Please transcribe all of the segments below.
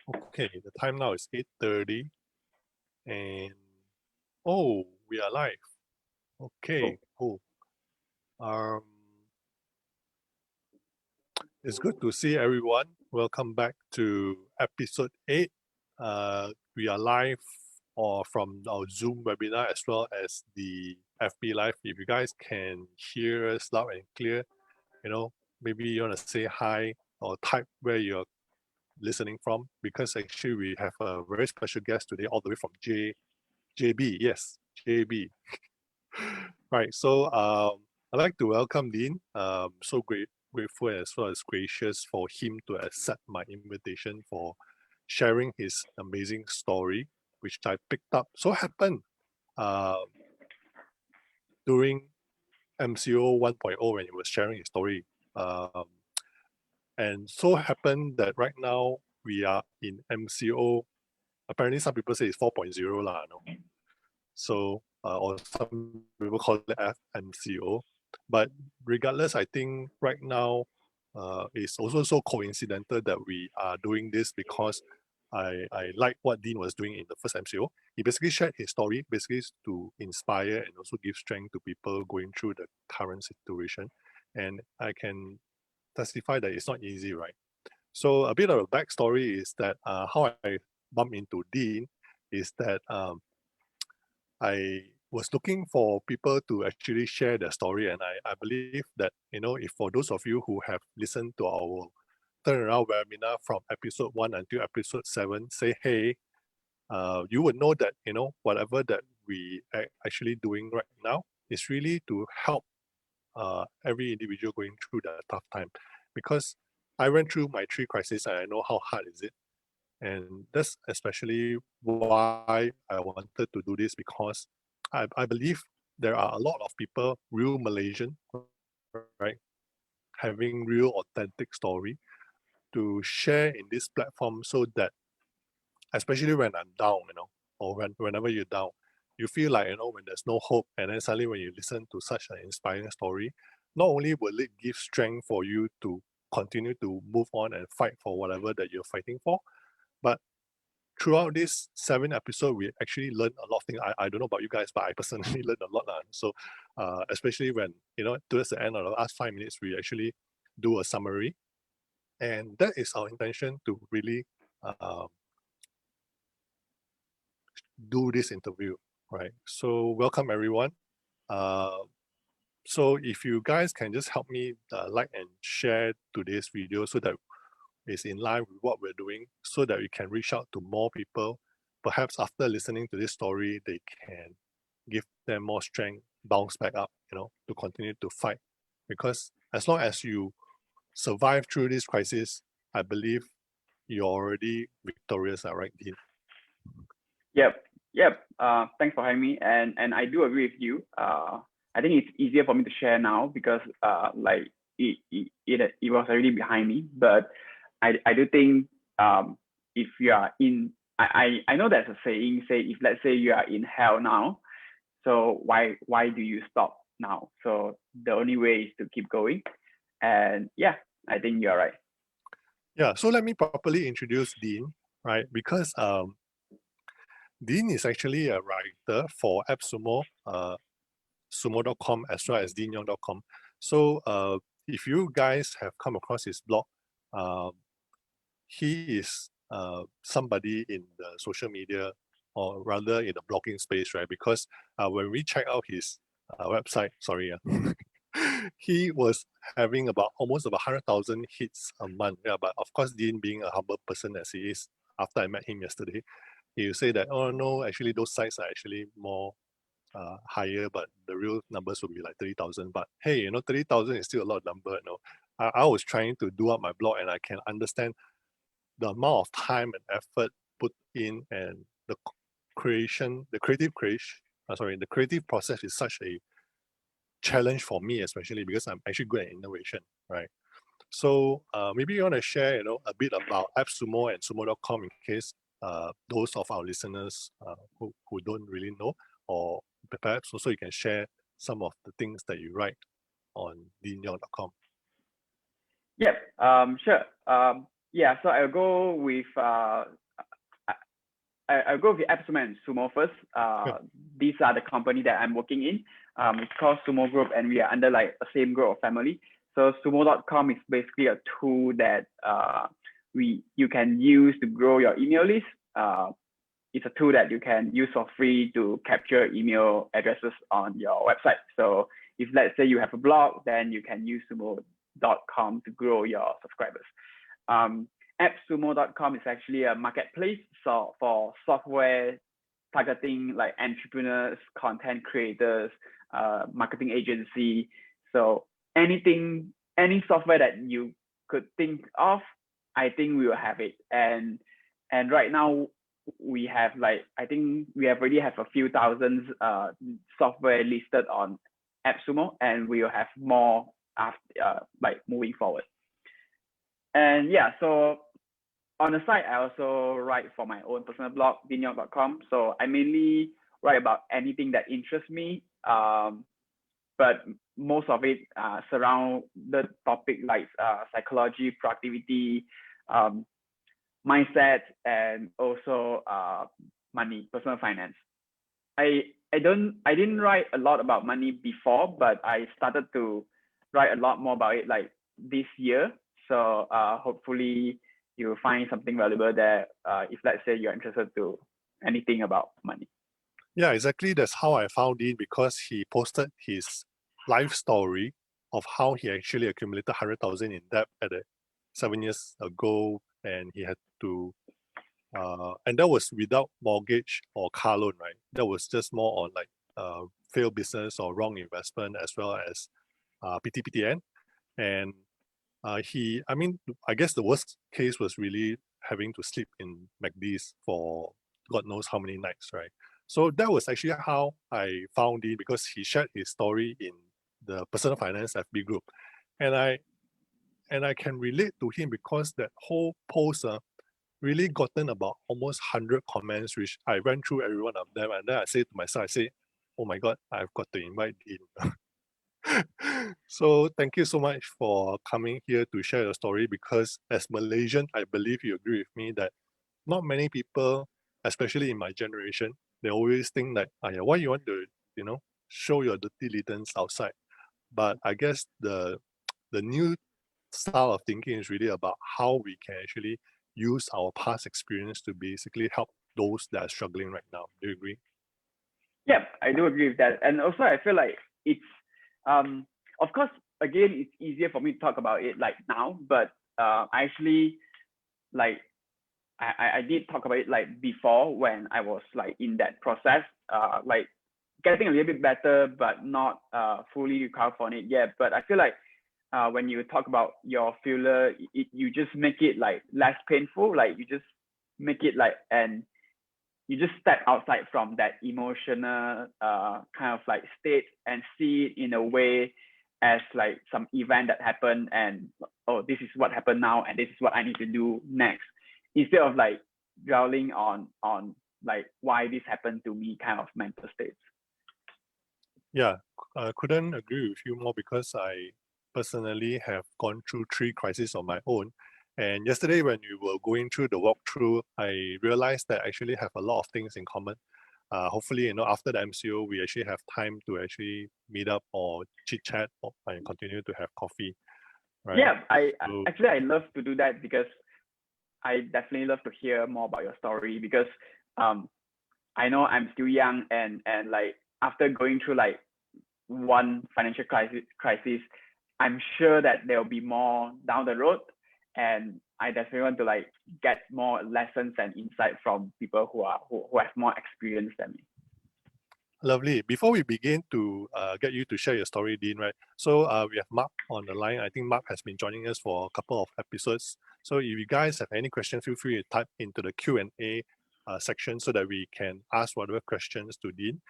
Okay, the time now is 8:30 and oh, we are live. Okay, cool. It's good to see everyone. Welcome back to episode 8. We are live or from our Zoom webinar as well as the FB Live. If you guys can hear us loud and clear, maybe you want to say hi or type where you're listening from, because actually we have a very special guest today all the way from JB. Yes, JB. Right, so I'd like to welcome Dean. So grateful as well as gracious for him to accept my invitation for sharing his amazing story, which I picked up. So happened during MCO 1.0 when he was sharing his story. And so happened that right now we are in MCO. Apparently some people say it's 4.0 lah, no? So, or some people call it FMCO. But regardless, I think right now it's also so coincidental that we are doing this because I like what Dean was doing in the first MCO. He basically shared his story, basically to inspire and also give strength to people going through the current situation. And I can testify that it's not easy, right? So a bit of a backstory is that how I bumped into Dean is that I was looking for people to actually share their story, and I believe that, if for those of you who have listened to our turnaround webinar from episode 1 until episode 7, say hey, you would know that, whatever that we are actually doing right now is really to help every individual going through that tough time. Because I went through my 3 crises and I know how hard is it. And that's especially why I wanted to do this, because I believe there are a lot of people, real Malaysian, right, having real authentic story to share in this platform, so that especially when I'm down, or whenever you're down, you feel like, when there's no hope, and then suddenly when you listen to such an inspiring story, not only will it give strength for you to continue to move on and fight for whatever that you're fighting for, but throughout this 7 episodes, we actually learned a lot of things. I don't know about you guys, but I personally learned a lot. So especially when, towards the end of the last 5 minutes, we actually do a summary. And that is our intention, to really do this interview, right? So welcome everyone. So if you guys can just help me like and share today's video so that is in line with what we're doing, so that we can reach out to more people. Perhaps after listening to this story, they can give them more strength, bounce back up, to continue to fight. Because as long as you survive through this crisis, I believe you're already victorious, right, Dean? Yep. Thanks for having me, and I do agree with you. I think it's easier for me to share now because it was already behind me, but I do think if you are in, I know there's a saying, if let's say you are in hell now, so why do you stop now? So the only way is to keep going. And yeah, I think you're right. Yeah, so let me properly introduce Dean, right? Because Dean is actually a writer for 𝘚𝘦𝘢𝘚, sumo.com, as well as deanyeong.com. So if you guys have come across his blog, he is somebody in the social media, or rather in the blogging space, right? Because when we check out his website, he was having almost about 100,000 hits a month. Yeah, but of course, Dean, being a humble person as he is, after I met him yesterday, he will say that, oh no, actually those sites are actually more higher, but the real numbers will be like 30,000. But hey, 30,000 is still a lot of number. I was trying to do up my blog, and I can understand the amount of time and effort put in, and the creative process is such a challenge for me, especially because I'm actually good at innovation, right? So maybe you want to share, a bit about 𝘚𝘦𝘢𝘚 and sumo.com, in case those of our listeners who don't really know, or perhaps also you can share some of the things that you write on deanyeong.com. Yep, sure. Yeah, so I'll go with I'll go with 𝘴𝘢𝘍𝑚𝑜 and Sumo first. These are the company that I'm working in. It's called Sumo Group, and we are under like the same group of family. So sumo.com is basically a tool that you can use to grow your email list. It's a tool that you can use for free to capture email addresses on your website. So if let's say you have a blog, then you can use sumo.com to grow your subscribers. 𝘴𝘢𝘍𝑚𝑜.com is actually a marketplace for software targeting like entrepreneurs, content creators, marketing agency. So any software that you could think of, I think we will have it. And right now we have like, I think we already have a few thousands software listed on 𝘴𝘢𝘍𝑚𝑜, and we will have more after like moving forward. And yeah, so on the side, I also write for my own personal blog, 𝘠𝑦𝑜ng.com. So I mainly write about anything that interests me, but most of it surround the topic like psychology, productivity, mindset, and also money, personal finance. I didn't write a lot about money before, but I started to write a lot more about it like this year. So hopefully you'll find something valuable there if let's say you're interested to anything about money. Yeah, exactly. That's how I found Dean, because he posted his life story of how he actually accumulated 100,000 in debt at 7 years ago, and he had to, and that was without mortgage or car loan, right? That was just more on like failed business or wrong investment, as well as PTPTN. And I guess the worst case was really having to sleep in McD's for God knows how many nights, right? So that was actually how I found it, because he shared his story in the Personal Finance FB group. And I can relate to him, because that whole post really gotten about almost 100 comments, which I went through every one of them. And then I say to myself, oh my God, I've got to invite Dean. So thank you so much for coming here to share your story, because as Malaysian, I believe you agree with me that not many people, especially in my generation, they always think that, why you want to, show your dirty little outside. But I guess the new style of thinking is really about how we can actually use our past experience to basically help those that are struggling right now. Do you agree? Yeah, I do agree with that. And also I feel like it's of course, again, it's easier for me to talk about it like now, but actually like I did talk about it like before, when I was like in that process, like getting a little bit better, but not fully recovered from it yet. But I feel like when you talk about your failure, you just make it like less painful. Like you just make it like, and you just step outside from that emotional kind of like state and see it in a way as like some event that happened, and oh, this is what happened now, and this is what I need to do next, instead of like dwelling on like why this happened to me kind of mental states. Yeah, I couldn't agree with you more, because I personally have gone through 3 crises on my own. And yesterday when we were going through the walkthrough, I realized that I actually have a lot of things in common. Hopefully, after the MCO, we actually have time to actually meet up or chit chat and continue to have coffee. Right? Yeah, I love to do that, because I definitely love to hear more about your story, because I know I'm still young, and like after going through like one financial crisis, I'm sure that there'll be more down the road, and I definitely want to like get more lessons and insight from people who have more experience than me. Lovely. Before we begin to get you to share your story, Dean, right? So we have Mark on the line. I think Mark has been joining us for a couple of episodes. So if you guys have any questions, feel free to type into the Q&A section so that we can ask whatever questions to Dean.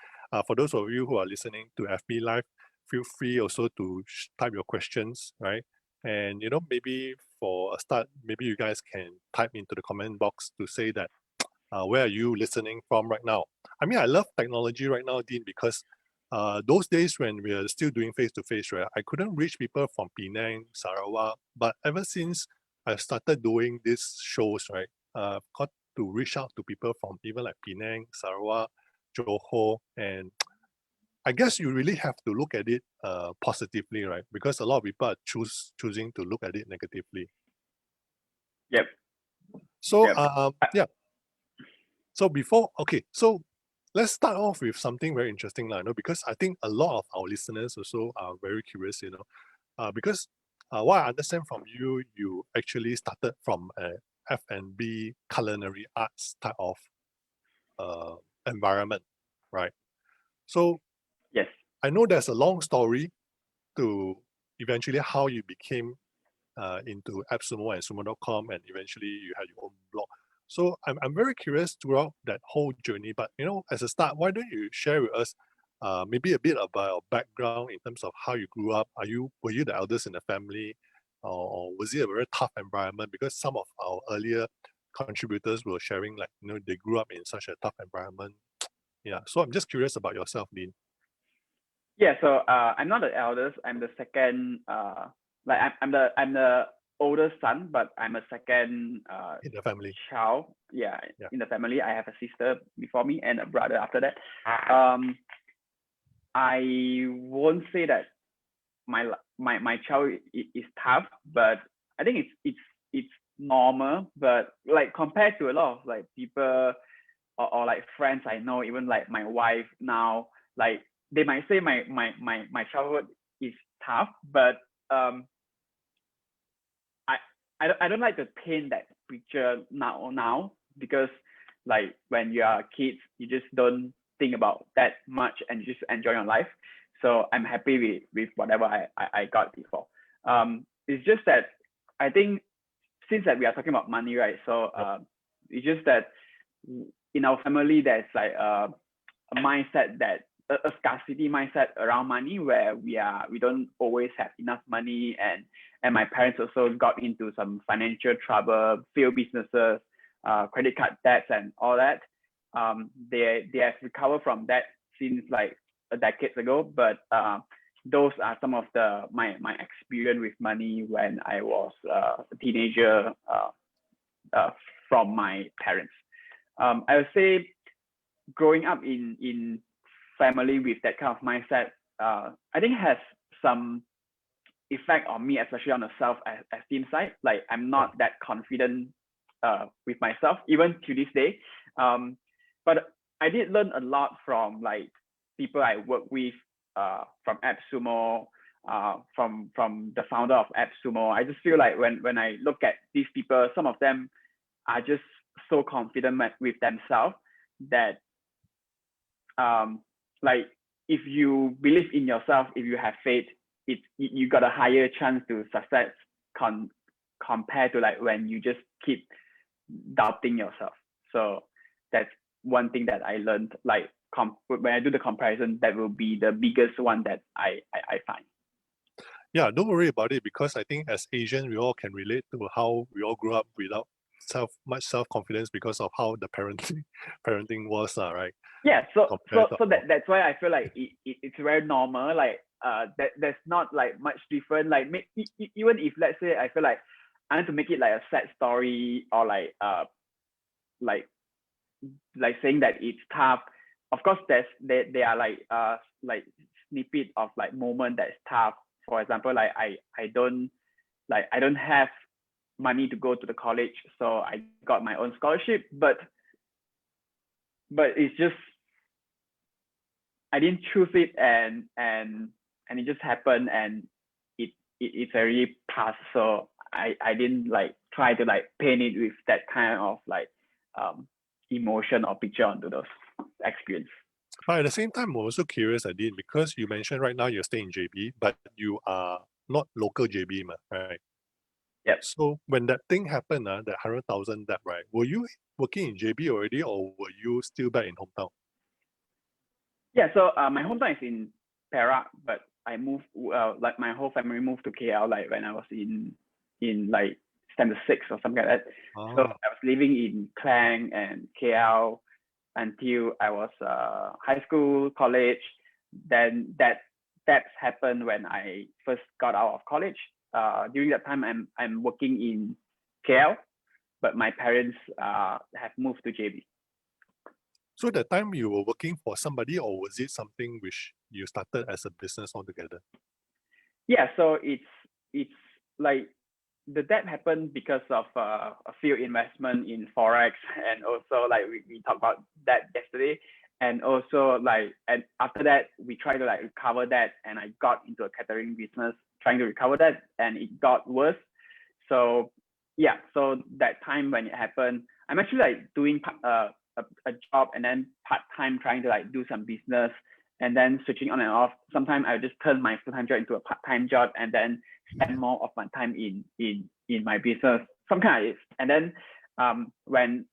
For those of you who are listening to FB Live, feel free also to type your questions, right? And maybe for a start, maybe you guys can type into the comment box to say that where are you listening from right now? I mean, I love technology right now, Dean, because those days when we are still doing face-to-face, right, I couldn't reach people from Penang, Sarawak, but ever since I started doing these shows, right, got to reach out to people from even like Penang, Sarawak, Johor, and I guess you really have to look at it positively, right? Because a lot of people are choosing to look at it negatively. Yep. So Yep. yeah. So so let's start off with something very interesting, because I think a lot of our listeners also are very curious, because what I understand from you, you actually started from a F&B culinary arts type of environment, right? So Yes. I know there's a long story to eventually how you became into 𝘴𝘀𝘍𝑚𝑜 and 𝘠𝑚𝑜.com, and eventually you had your own blog. So I'm very curious throughout that whole journey. But as a start, why don't you share with us maybe a bit about your background in terms of how you grew up? Were you the eldest in the family, or was it a very tough environment? Because some of our earlier contributors were sharing they grew up in such a tough environment. Yeah. So I'm just curious about yourself, Dean. Yeah. So I'm not the eldest. I'm the second. I'm the oldest son, but I'm a second In the family. child. Yeah, in the family. I have a sister before me and a brother after that. I won't say that my child is tough, but I think it's normal. But like compared to a lot of people or like friends I know, even like my wife now, like they might say my childhood is tough, but I don't like to paint that picture now because like when you are kids, you just don't think about that much and you just enjoy your life. So I'm happy with whatever I got before. It's just that I think since that we are talking about money, right? So it's just that in our family there's like a mindset that a scarcity mindset around money where we don't always have enough money, and my parents also got into some financial trouble, failed businesses, credit card debts and all that. They have recovered from that since like a decade ago, but those are some of my experience with money when I was a teenager from my parents. I would say growing up in family with that kind of mindset, I think has some effect on me, especially on the self-esteem side. Like I'm not that confident with myself, even to this day. But I did learn a lot from like people I work with, from 𝘴𝘀𝘍𝑚𝑜, from the founder of 𝘴𝘀𝘍𝑚𝑜. I just feel like when I look at these people, some of them are just so confident with themselves that like if you believe in yourself, if you have faith, you got a higher chance to success compared to like when you just keep doubting yourself. So that's one thing that I learned. Like when I do the comparison, that will be the biggest one that I find. Yeah, don't worry about it, because I think as Asians, we all can relate to how we all grew up without much self-confidence because of how the parenting was, right? Yeah, so that's why I feel like it's very normal. Like there's not like much different. Like even if let's say I feel like I need to make it like a sad story, or like saying that it's tough. Of course, there are like snippet of like moment that's tough. For example, like I don't have money to go to the college, so I got my own scholarship, but it's just I didn't choose it, and it just happened, and it's already passed. So I didn't like try to like paint it with that kind of like emotion or picture onto those experience. But at the same time, I'm also curious, Dean, because you mentioned right now you're staying in JB, but you are not local JB, right? Yep. So when that thing happened, that 100,000 debt, right? Were you working in JB already, or were you still back in hometown? Yeah, so my hometown is in Perak, but I moved like my whole family moved to KL like when I was in like standard 6 or something like that. Oh. So I was living in Klang and KL until I was high school, college. Then that happened when I first got out of college. During that time, I'm working in KL, but my parents have moved to JB. So that time you were working for somebody, or was it something which you started as a business altogether? Yeah, so it's like the debt happened because of a few investment in Forex, and also like we talked about that yesterday. And also like, and after that, we tried to like recover that, and I got into a catering business trying to recover that, and it got worse. So yeah, so that time when it happened, I'm actually like doing a job and then part-time trying to like do some business and then switching on and off. Sometimes I just turn my full-time job into a part-time job and then spend more of my time in my business. Sometimes, and then when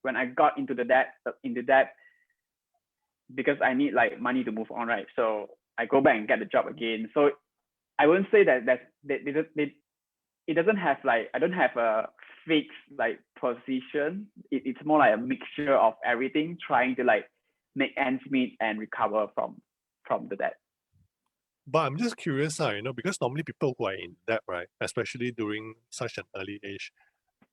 when I got into debt, because I need like money to move on, right? So I go back and get the job again. So I wouldn't say that it doesn't have like, I don't have a fixed like position. It's more like a mixture of everything, trying to like make ends meet and recover from the debt. But I'm just curious, because normally people who are in debt, right, especially during such an early age,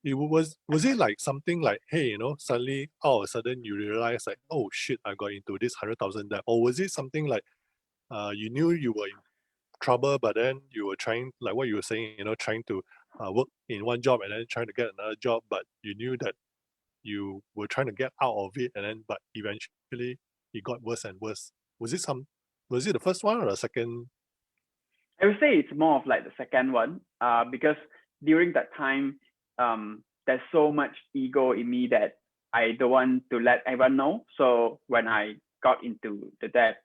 was it like something like, hey, suddenly all of a sudden you realize like, oh shit, I got into this 100,000 debt, or was it something like you knew you were in trouble, but then you were trying, like what you were saying, trying to work in one job and then trying to get another job, but you knew that you were trying to get out of it, and then but eventually it got worse and worse. Was it the first one or the second? I would say it's more of like the second one, because during that time, there's so much ego in me that I don't want to let everyone know. So when I got into the debt,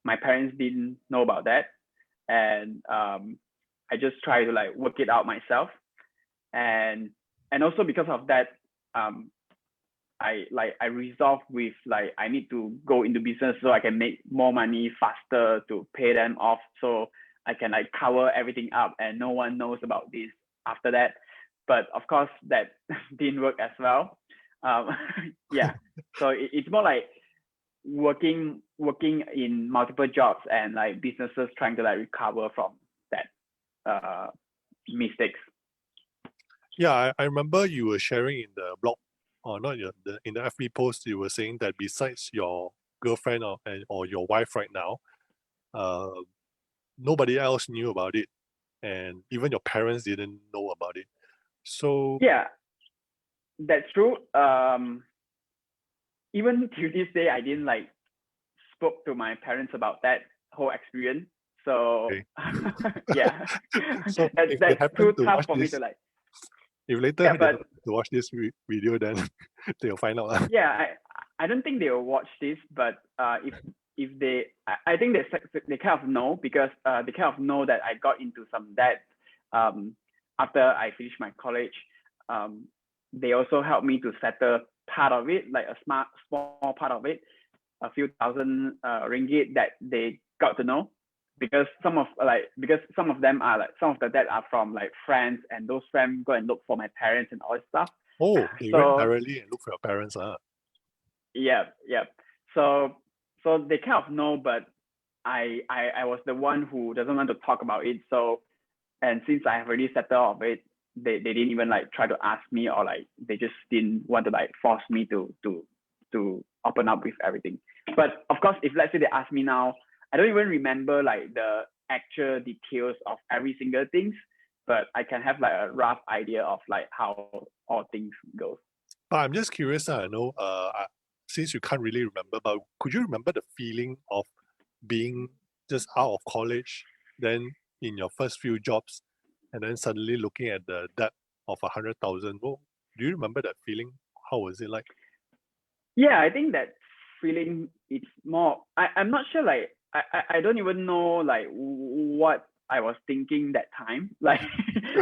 my parents didn't know about that, and I just try to like work it out myself, and also because of that, I resolved with like, I need to go into business so I can make more money faster to pay them off, so I can like cover everything up and no one knows about this after that. But of course that didn't work as well. Yeah, so it's more like working in multiple jobs and like businesses trying to like recover from that mistakes. Yeah, I remember you were sharing in the blog, or not in the FB post, you were saying that besides your girlfriend or your wife right now, nobody else knew about it, and even your parents didn't know about it. So yeah, that's true. Even to this day, I didn't like spoke to my parents about that whole experience. So okay. Yeah, So that's too tough for me to like. If later they happen to watch this video, then they'll find out. Yeah, I don't think they will watch this, but if they, I think they kind of know, because they kind of know that I got into some debt after I finished my college. They also helped me to settle part of it, like a small part of it, a few thousand ringgit that they got to know, because some of them are like, some of the debt are from like friends, and those friends go and look for my parents and all this stuff. Oh, they went directly and look for your parents, Yeah. So they kind of know, but I was the one who doesn't want to talk about it. So, and since I have already settled off it, they didn't even like try to ask me, or like they just didn't want to like force me to open up with everything. But of course, if let's say they ask me now, I don't even remember like the actual details of every single things, but I can have like a rough idea of like how all things go. But I'm just curious, since you can't really remember, but could you remember the feeling of being just out of college, then in your first few jobs, and then suddenly looking at the debt of 100,000? Well, do you remember that feeling? How was it like? Yeah, I think that feeling, it's more, I'm not sure, like I don't even know like what I was thinking that time. Like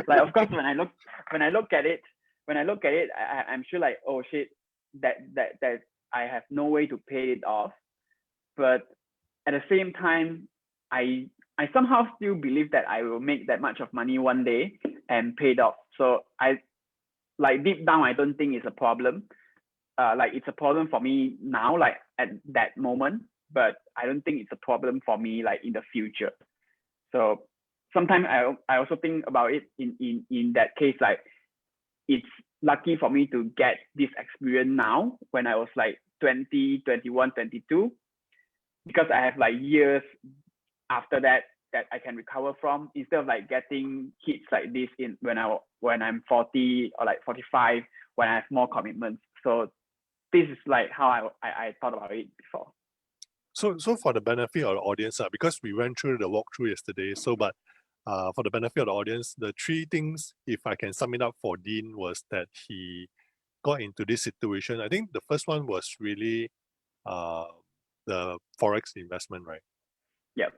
of course when I look at it, I'm sure like, oh shit, that I have no way to pay it off. But at the same time, I somehow still believe that I will make that much of money one day and pay it off. So I, like, deep down, I don't think it's a problem. Like it's a problem for me now, like at that moment, but I don't think it's a problem for me like in the future. So sometimes I also think about it in that case, like it's lucky for me to get this experience now when I was like 20, 21, 22, because I have like years after that I can recover from, instead of like getting hits like this when I'm 40 or like 45, when I have more commitments. So this is like how I thought about it before. So for the benefit of the audience, because we went through the walkthrough yesterday, but for the benefit of the audience, the three things, if I can sum it up for Dean, was that he got into this situation. I think the first one was really the Forex investment, right? Yep.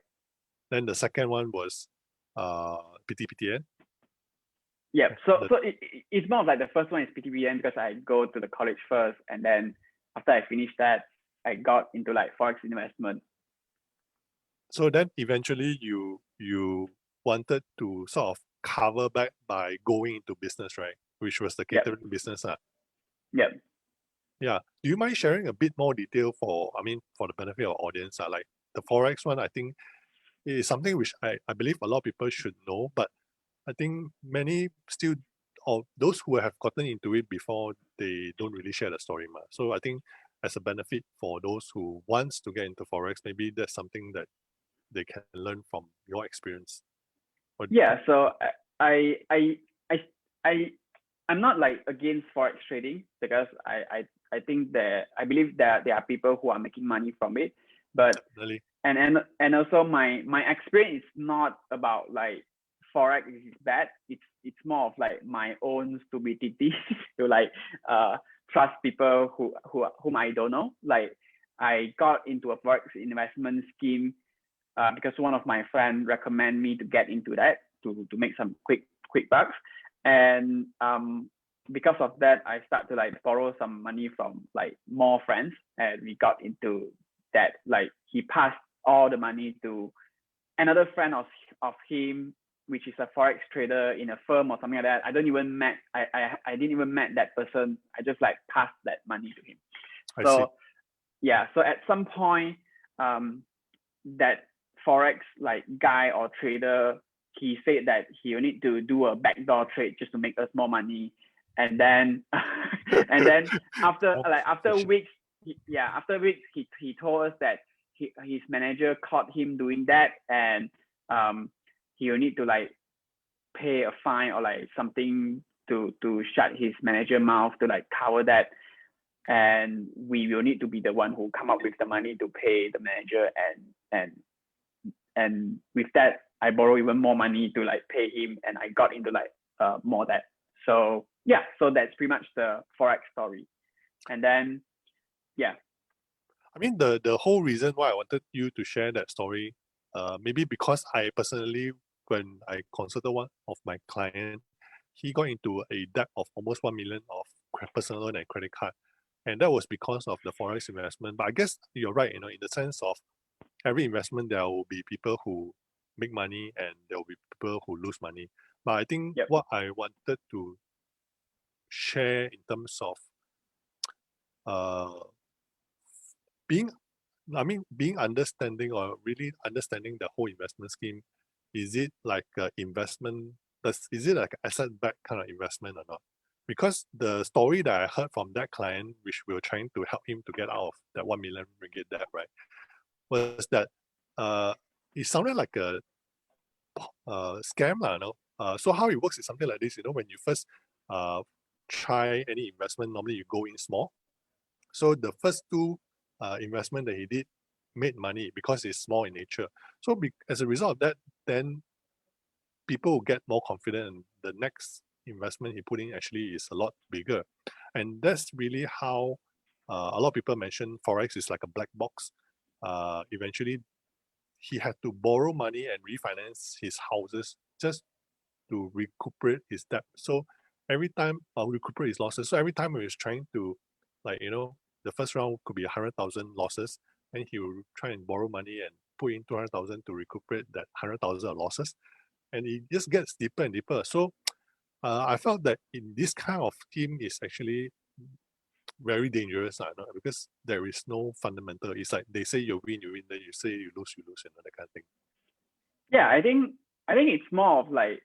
Then the second one was PTPTN. Yeah, so it's more of like the first one is PTPTN, because I go to the college first, and then after I finished that, I got into like Forex investment. So then eventually you wanted to sort of cover back by going into business, right? Which was the catering business. Yeah. Yeah. Do you mind sharing a bit more detail for the benefit of audience? Like the Forex one, I think is something which I believe a lot of people should know, but I think many still, or those who have gotten into it before, they don't really share the story much. So I think as a benefit for those who wants to get into Forex, maybe that's something that they can learn from your experience. Yeah, so I'm not like against Forex trading, because I think that I believe that there are people who are making money from it, but Definitely. and also my experience is not about like Forex is bad. It's more of like my own stupidity to like trust people whom I don't know. Like I got into a Forex investment scheme because one of my friends recommended me to get into that to make some quick bucks, and because of that, I start to like borrow some money from like more friends, and we got into that. Like he passed all the money to another friend of him, which is a Forex trader in a firm or something like that. I didn't even met that person. I just like passed that money to him. So at some point, that Forex like guy or trader, he said that he will need to do a backdoor trade just to make us more money. And then after weeks, he told us that his manager caught him doing that, and he will need to like pay a fine or like something to shut his manager mouth to like cover that, and we will need to be the one who come up with the money to pay the manager, and with that I borrow even more money to like pay him, and I got into like more debt. So yeah, so that's pretty much the Forex story. And then I mean, the whole reason why I wanted you to share that story, maybe because I personally, when I consulted one of my clients, he got into a debt of almost 1 million of personal loan and credit card. And that was because of the Forex investment. But I guess you're right, in the sense of every investment, there will be people who make money and there will be people who lose money. But I think what I wanted to share in terms of being understanding, or really understanding the whole investment scheme. Is it like an investment? Is it like an asset-backed kind of investment or not? Because the story that I heard from that client, which we were trying to help him to get out of that 1 million ringgit debt, right, was that it sounded like a scam, so how it works is something like this. When you first try any investment, normally you go in small. So the first two investment that he did made money because it's small in nature. So as a result of that, then people will get more confident, and the next investment he put in actually is a lot bigger. And that's really how a lot of people mention Forex is like a black box. Eventually, he had to borrow money and refinance his houses just to recuperate his debt. So every time, recuperate his losses. So every time he was trying to, the first round could be 100,000 losses, and he will try and borrow money and put in 200,000 to recuperate that 100,000 of losses, and it just gets deeper and deeper. So I felt that in this kind of scheme is actually very dangerous, because there is no fundamental. It's like they say you win, then you say you lose, that kind of thing. Yeah, I think I think it's more of like,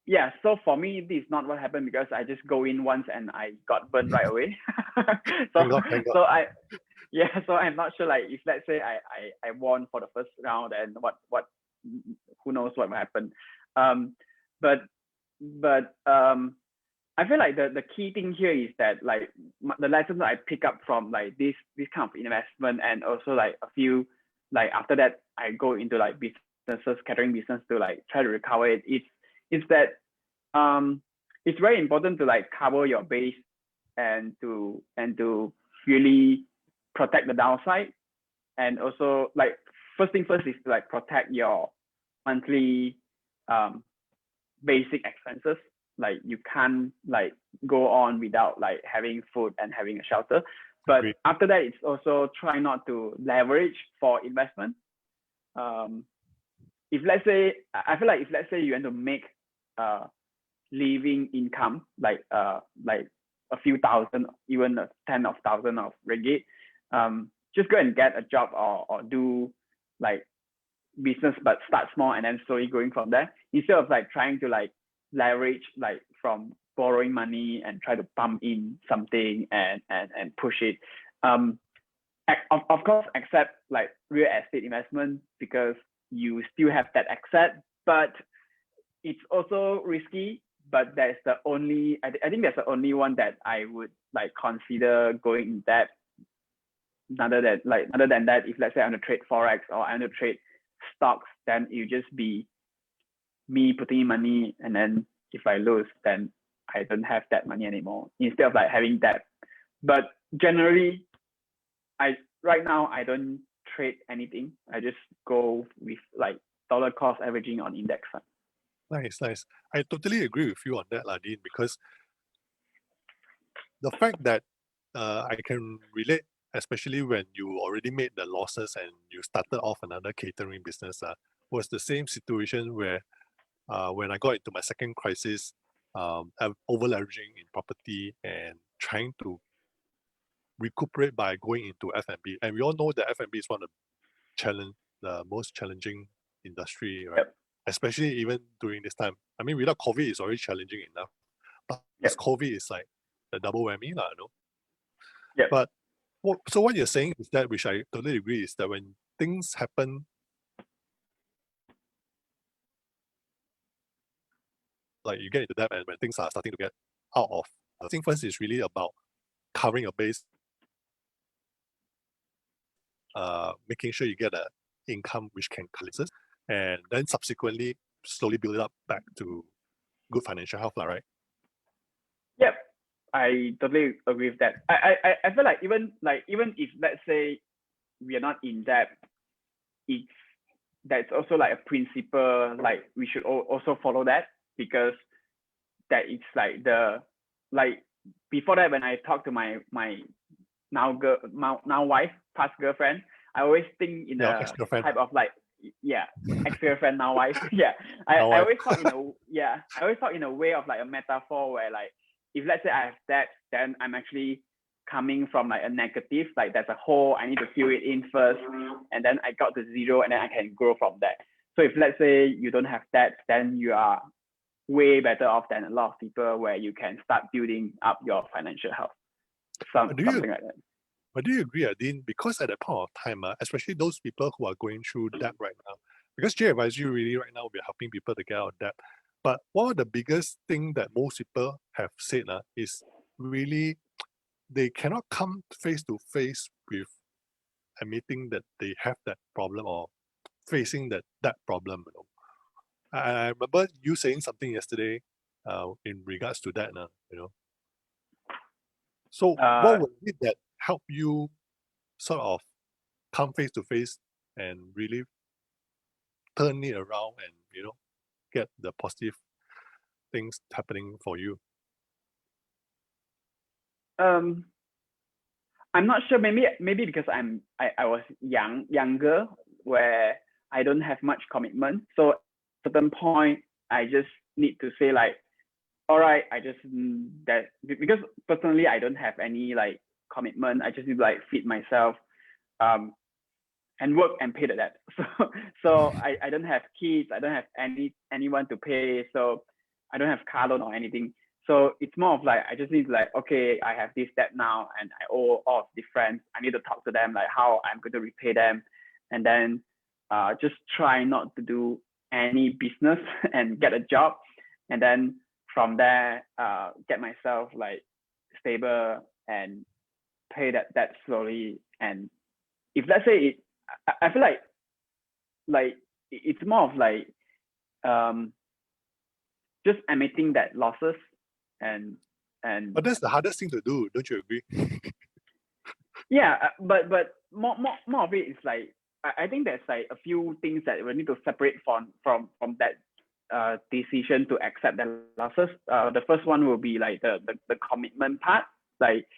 yeah, so for me, this is not what happened because I just go in once and I got burned right away. Thank God, thank God. So so I'm not sure, like, if let's say I won for the first round, and what who knows what will happen. But I feel like the key thing here is that, like, the lessons that I pick up from like this kind of investment, and also like a few, like, after that I go into like businesses, catering business, to like try to recover it. It's that it's very important to like cover your base and to really protect the downside. And also, like, first thing first is to like protect your monthly basic expenses. Like, you can't like go on without like having food and having a shelter. But Great. after that, it's also try not to leverage for investment. If let's say, I feel like if let's say you want to make living income, like a few thousand, even ten of thousand of ringgit, just go and get a job, or do like business, but start small and then slowly going from there, instead of like trying to like leverage, like from borrowing money and try to pump in something and push it. Of course, accept like real estate investment because you still have that asset, but it's also risky. But that's the only, I think that's the only one that I would like consider going in depth. Other than that, if let's say I want to trade forex or I want to trade stocks, then you just be me putting in money, and then if I lose, then I don't have that money anymore, instead of like having that. But generally, right now I don't trade anything. I just go with like dollar cost averaging on index fund. Nice, nice. I totally agree with you on that, Dean, because the fact that I can relate, especially when you already made the losses and you started off another catering business, was the same situation where when I got into my second crisis, I'm over-leveraging in property and trying to recuperate by going into F&B. And we all know that F&B is one of the most challenging industry, right? Yep. Especially even during this time. I mean, without COVID, it's already challenging enough. But this COVID is like the double whammy, you know? Yep. But so what you're saying is that, which I totally agree, is that when things happen, like you get into debt and when things are starting to get out of, I think first is really about covering your base, making sure you get an income which can cover this, and then subsequently slowly build it up back to good financial health, right? Yep, I totally agree with that. I feel like even if let's say we are not in debt, that's also like a principle, like we should also follow that, because that it's like before that, when I talk to my now wife, past girlfriend, I always think in a type of like, ex-girlfriend, now wife. I always thought in a way of like a metaphor where, like, if let's say I have that, then I'm actually coming from like a negative, like there's a hole, I need to fill it in first, and then I got to zero, and then I can grow from that. So if let's say you don't have that, then you are way better off than a lot of people, where you can start building up your financial health. Something like that. But do you agree, Dean? Because at that point of time, especially those people who are going through debt right now, because 𝘕𝑎dvisory really right now, we're helping people to get out of debt. But one of the biggest thing that most people have said is really they cannot come face to face with admitting that they have that problem or facing that problem. You know, I remember you saying something yesterday in regards to that. You know, so what was it that helped you sort of come face to face and really turn it around and, you know, get the positive things happening for you? I'm not sure. Maybe because I was younger, where I don't have much commitment. So at a certain point, I just need to say like, all right, I just that, because personally I don't have any like commitment. I just need to like feed myself. and work and pay the debt. So I don't have kids, I don't have anyone to pay, so I don't have car loan or anything. So it's more of like I just need to like, okay, I have this debt now and I owe all of these friends. I need to talk to them like how I'm going to repay them, and then just try not to do any business and get a job, and then from there get myself like stable and pay that debt slowly. And if let's say I feel like it's more of like just admitting that losses and But that's the hardest thing to do, don't you agree? yeah, but more of it is like I think there's like a few things that we need to separate from that decision to accept the losses. The first one will be like the commitment part, like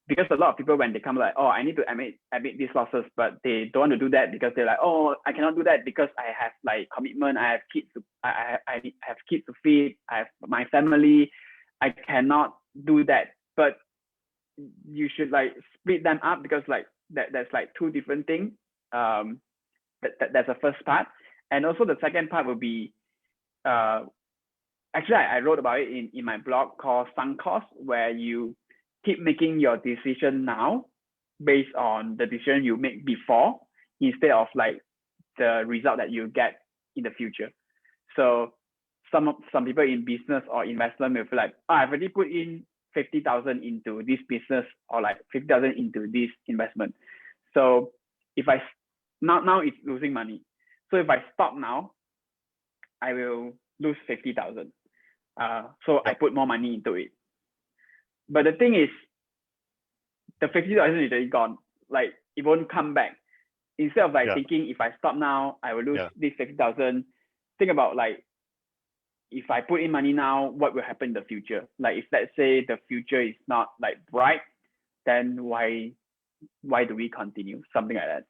because a lot of people when they come like, oh, I need to admit these losses, but they don't want to do that because they're like, oh, I cannot do that because I have like commitment, I have kids to I have kids to feed, I have my family, I cannot do that. But you should like split them up because like there's like two different things. That's the first part, and also the second part will be actually I wrote about it in my blog called Sunk Cost, where you keep making your decision now based on the decision you make before instead of like the result that you get in the future. So some people in business or investment will feel like, oh, I've already put in 50,000 into this business or like 50,000 into this investment. So if I now it's losing money. So if I stop now, I will lose 50,000. So I put more money into it. But the thing is, the 50,000 is already gone. Like it won't come back. Instead of like thinking, if I stop now, I will lose this 50,000. Think about like, if I put in money now, what will happen in the future? Like if let's say the future is not like bright, then why do we continue? Something like that.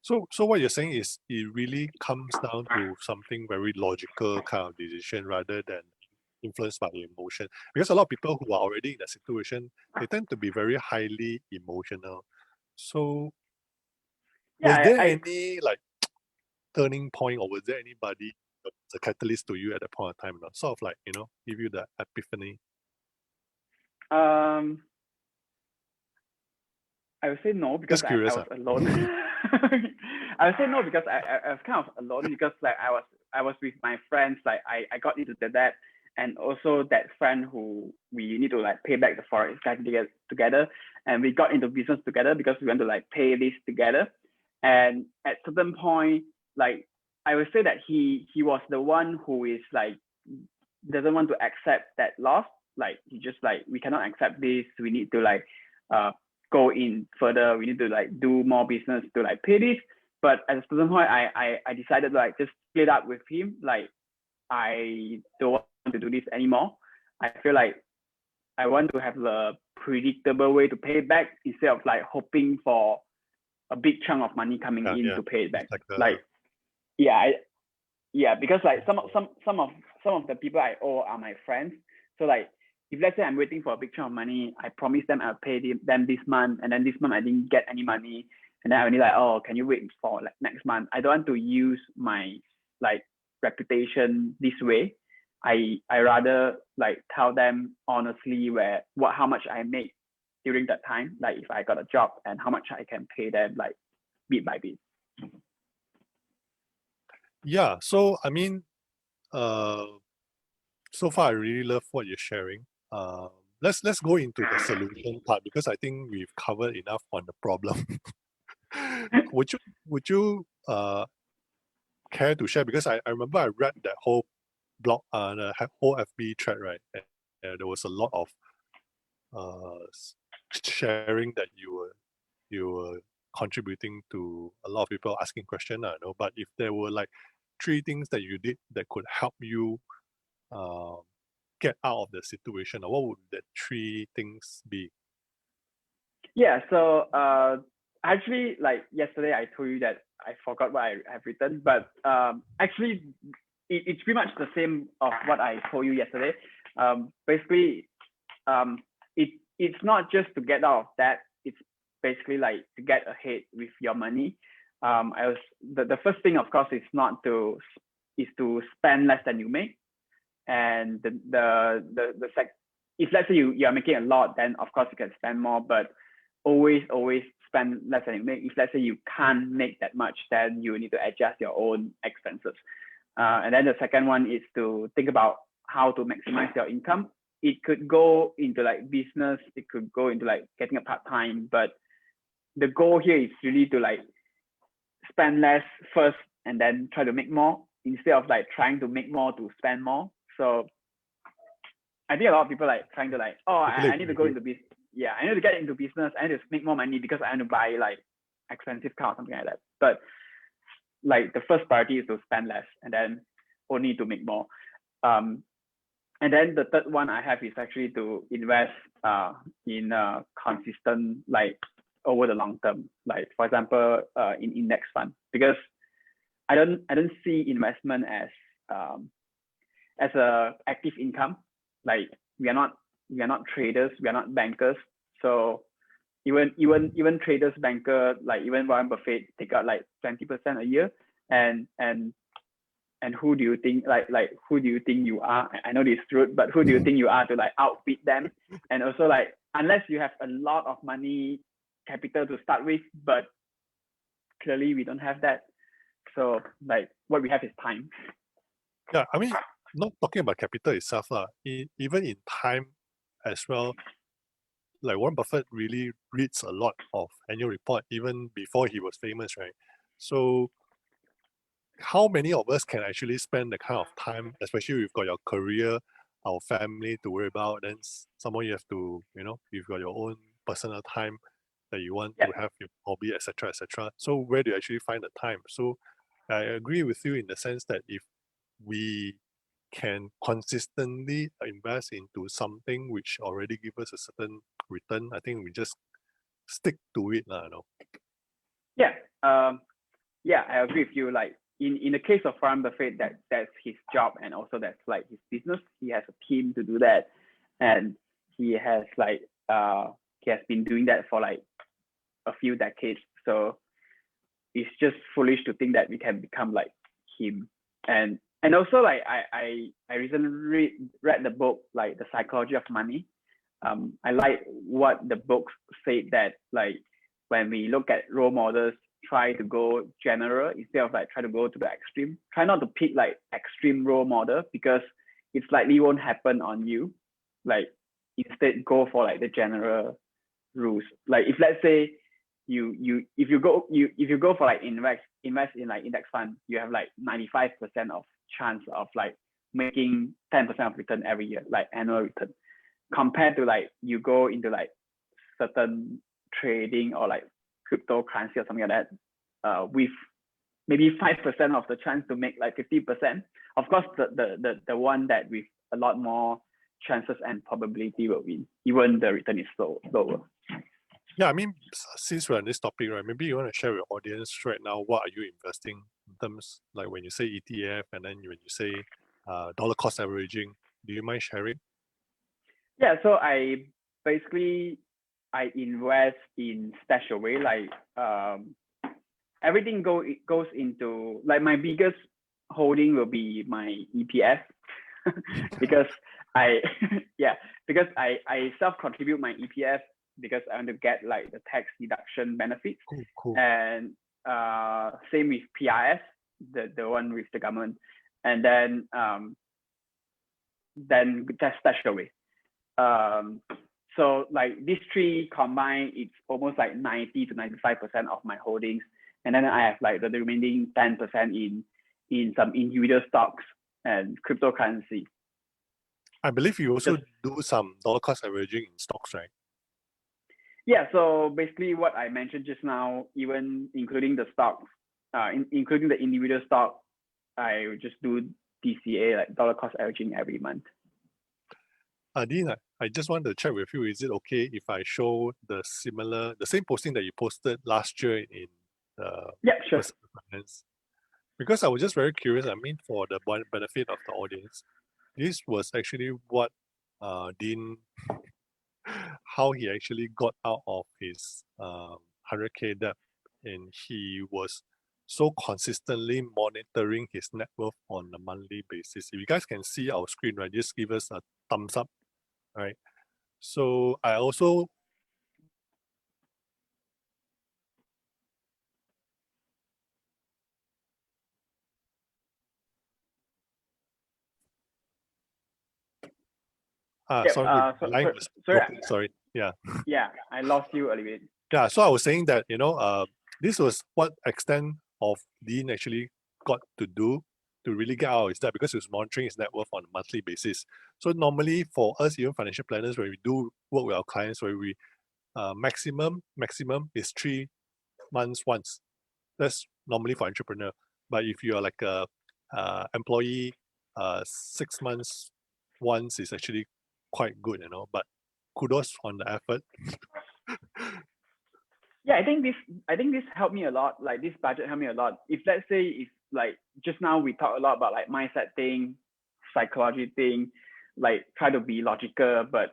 So what you're saying is it really comes down to something very logical kind of decision rather than influenced by emotion. Because a lot of people who are already in that situation, they tend to be very highly emotional. So was there any like turning point, or was there anybody the catalyst to you at that point of time? Not sort of like, you know, give you the epiphany? I would say no, because I was alone. I would say no because I was kind of alone, because like I was with my friends. Like I got into the debt, and also that friend who we need to like pay back the forex guy together, and we got into business together because we want to like pay this together. And at certain point, like I would say that he was the one who is like doesn't want to accept that loss. Like he just like, we cannot accept this. We need to like go in further. We need to like do more business to like pay this. But at a certain point, I decided like just split up with him. Like I don't want to do this anymore. I feel like I want to have a predictable way to pay it back instead of like hoping for a big chunk of money coming in to pay it back. Because like some of the people I owe are my friends. So like if let's say I'm waiting for a big chunk of money, I promise them I'll pay them this month, and then this month I didn't get any money, and then I only like, oh, can you wait for like next month? I don't want to use my like reputation this way. I rather like tell them honestly how much I make during that time, like if I got a job, and how much I can pay them like bit by bit. Yeah, so I mean, so far I really love what you're sharing. Let's go into the solution part, because I think we've covered enough on the problem. Would you care to share? Because I remember I read that whole blog, the whole FB thread, right? And there was a lot of sharing that you were contributing to a lot of people asking questions. I know, but if there were like 3 things that you did that could help you get out of the situation, what would that 3 things be? Yeah, so actually, like yesterday, I told you that I forgot what I have written, but actually, it's pretty much the same of what I told you yesterday. Basically, it's not just to get out of debt. It's basically like to get ahead with your money. The first thing, of course, is to spend less than you make. And if let's say you are making a lot, then of course you can spend more, but always spend less than you make. If let's say you can't make that much, then you need to adjust your own expenses. And then the second one is to think about how to maximize your income. It could go into like business, it could go into like getting a part-time, but the goal here is really to like spend less first and then try to make more, instead of like trying to make more to spend more. So I think a lot of people like trying to like, oh, I need to go into business. Yeah, I need to get into business. I need to make more money because I want to buy like expensive car or something like that. But like the first priority is to spend less and then only to make more. And then the third one I have is actually to invest in consistent, like over the long term, like for example, in index fund, because I don't see investment as a active income. Like we are not traders, we are not bankers. So even traders, banker, like even Warren Buffett take out like 20% a year. And who do you think who do you think you are? I know this is rude, but who do you think you are to like outbid them? And also like, unless you have a lot of money, capital to start with, but clearly we don't have that. So like what we have is time. Yeah, I mean, not talking about capital itself, even in time as well, like Warren Buffett really reads a lot of annual report even before he was famous, right? So how many of us can actually spend the kind of time, especially we've got your career, our family to worry about, then someone you have to, you've got your own personal time that you want to have, your hobby, etc., etc. So where do you actually find the time? So I agree with you in the sense that if we can consistently invest into something which already gives us a certain return, I think we just stick to it. Yeah, I agree with you. Like in the case of Warren Buffett, that's his job, and also that's like his business. He has a team to do that, and he has been doing that for like a few decades. So it's just foolish to think that we can become like him. And also like I recently read the book like The Psychology of Money. I like what the book said, that like when we look at role models, try to go general instead of like try to go to the extreme. Try not to pick like extreme role model because it likely won't happen on you. Like instead go for like the general rules. Like if let's say if you go for like invest in like index fund, you have like 95% of chance of like making 10% of return every year, like annual return, compared to like you go into like certain trading or like cryptocurrency or something like that, with maybe 5% of the chance to make like 50%. Of course, the one that with a lot more chances and probability will win, even the return is lower. Yeah, I mean, since we're on this topic, right, maybe you want to share with your audience right now, what are you investing in terms, like when you say ETF and then when you say dollar cost averaging, do you mind sharing? Yeah, so I invest in 𝘱𝘓𝘴, like everything goes into, like my biggest holding will be my EPF because I self-contribute my EPF because I want to get like the tax deduction benefits. Cool. And same with PRS, the one with the government, and then just 𝘱𝘓𝘴. So like these three combined, it's almost like 90 to 95% of my holdings, and then I have like the remaining 10% in some individual stocks and cryptocurrency. I believe you also do some dollar cost averaging in stocks, right? Yeah, so basically what I mentioned just now, even including the stocks, including the individual stock, I just do DCA, like dollar cost averaging, every month. Dean, I just want to check with you, is it okay if I show the same posting that you posted last year in Yeah, sure. Personal Finance? Because I was just very curious, I mean, for the benefit of the audience, this was actually what Dean how he actually got out of his 100K debt, and he was so consistently monitoring his net worth on a monthly basis. If you guys can see our screen, right, just give us a thumbs up, right? So I also Yep, sorry, the line was sorry, broken. Sorry, yeah. yeah, I lost you a little bit. Yeah, so I was saying that, this was what extent of Dean actually got to do to really get out of his debt, because he was monitoring his net worth on a monthly basis. So normally for us, even financial planners, when we do work with our clients, where we maximum is 3 months once. That's normally for entrepreneur. But if you are like a employee, 6 months once is actually quite good, But kudos on the effort. Yeah, I think this helped me a lot. Like this budget helped me a lot. If let's say if like just now we talk a lot about like mindset thing, psychology thing, like try to be logical, but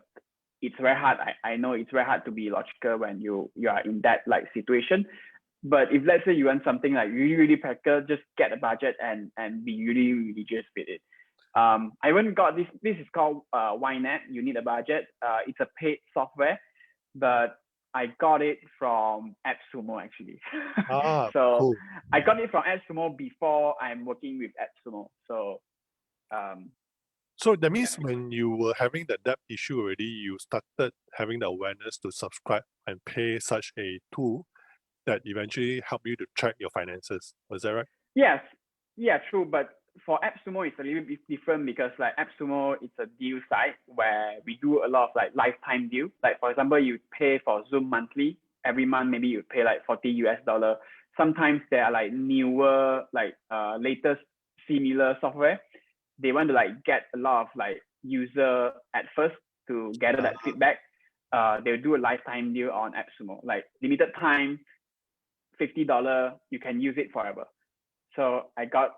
it's very hard. I know it's very hard to be logical when you are in that like situation. But if let's say you want something like really practical, just get a budget and be really religious with it. I even got this. This is called 𝘦𝘦𝘢𝘕. You need a budget. It's a paid software, but I got it from 𝘚𝘪𝘵𝘀 actually. So cool. I got it from 𝘚𝘪𝘵 before I'm working with 𝘚𝘪𝘵. So that means when you were having the debt issue already, you started having the awareness to subscribe and pay such a tool that eventually helped you to track your finances. Was that right? Yes, yeah, true. But for 𝘚𝘪𝘵, it's a little bit different because like 𝘚𝘪𝘵, it's a deal site where we do a lot of like lifetime deal. Like for example, you pay for Zoom monthly. Every month, maybe you pay like $40. Sometimes there are like newer, like latest similar software. They want to like get a lot of like user at first to gather that feedback. They'll do a lifetime deal on 𝘚𝘪𝘵, like limited time, $50, you can use it forever. So I got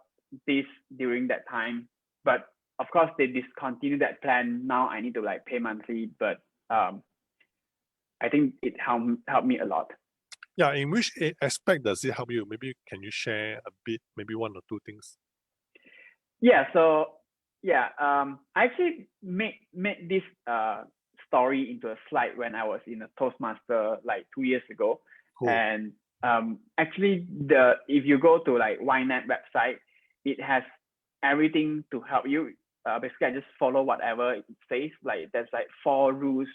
this during that time, but of course they discontinued that plan. Now I need to like pay monthly, but I think it helped me a lot. Yeah, in which aspect does it help you? Maybe can you share a bit, maybe 1 or 2 things? Yeah, so yeah, I actually made this story into a slide when I was in a Toastmaster like 2 years ago. Cool. And actually if you go to like 𝘦𝘦𝘢 website, it has everything to help you. Basically I just follow whatever it says. Like there's like 4 rules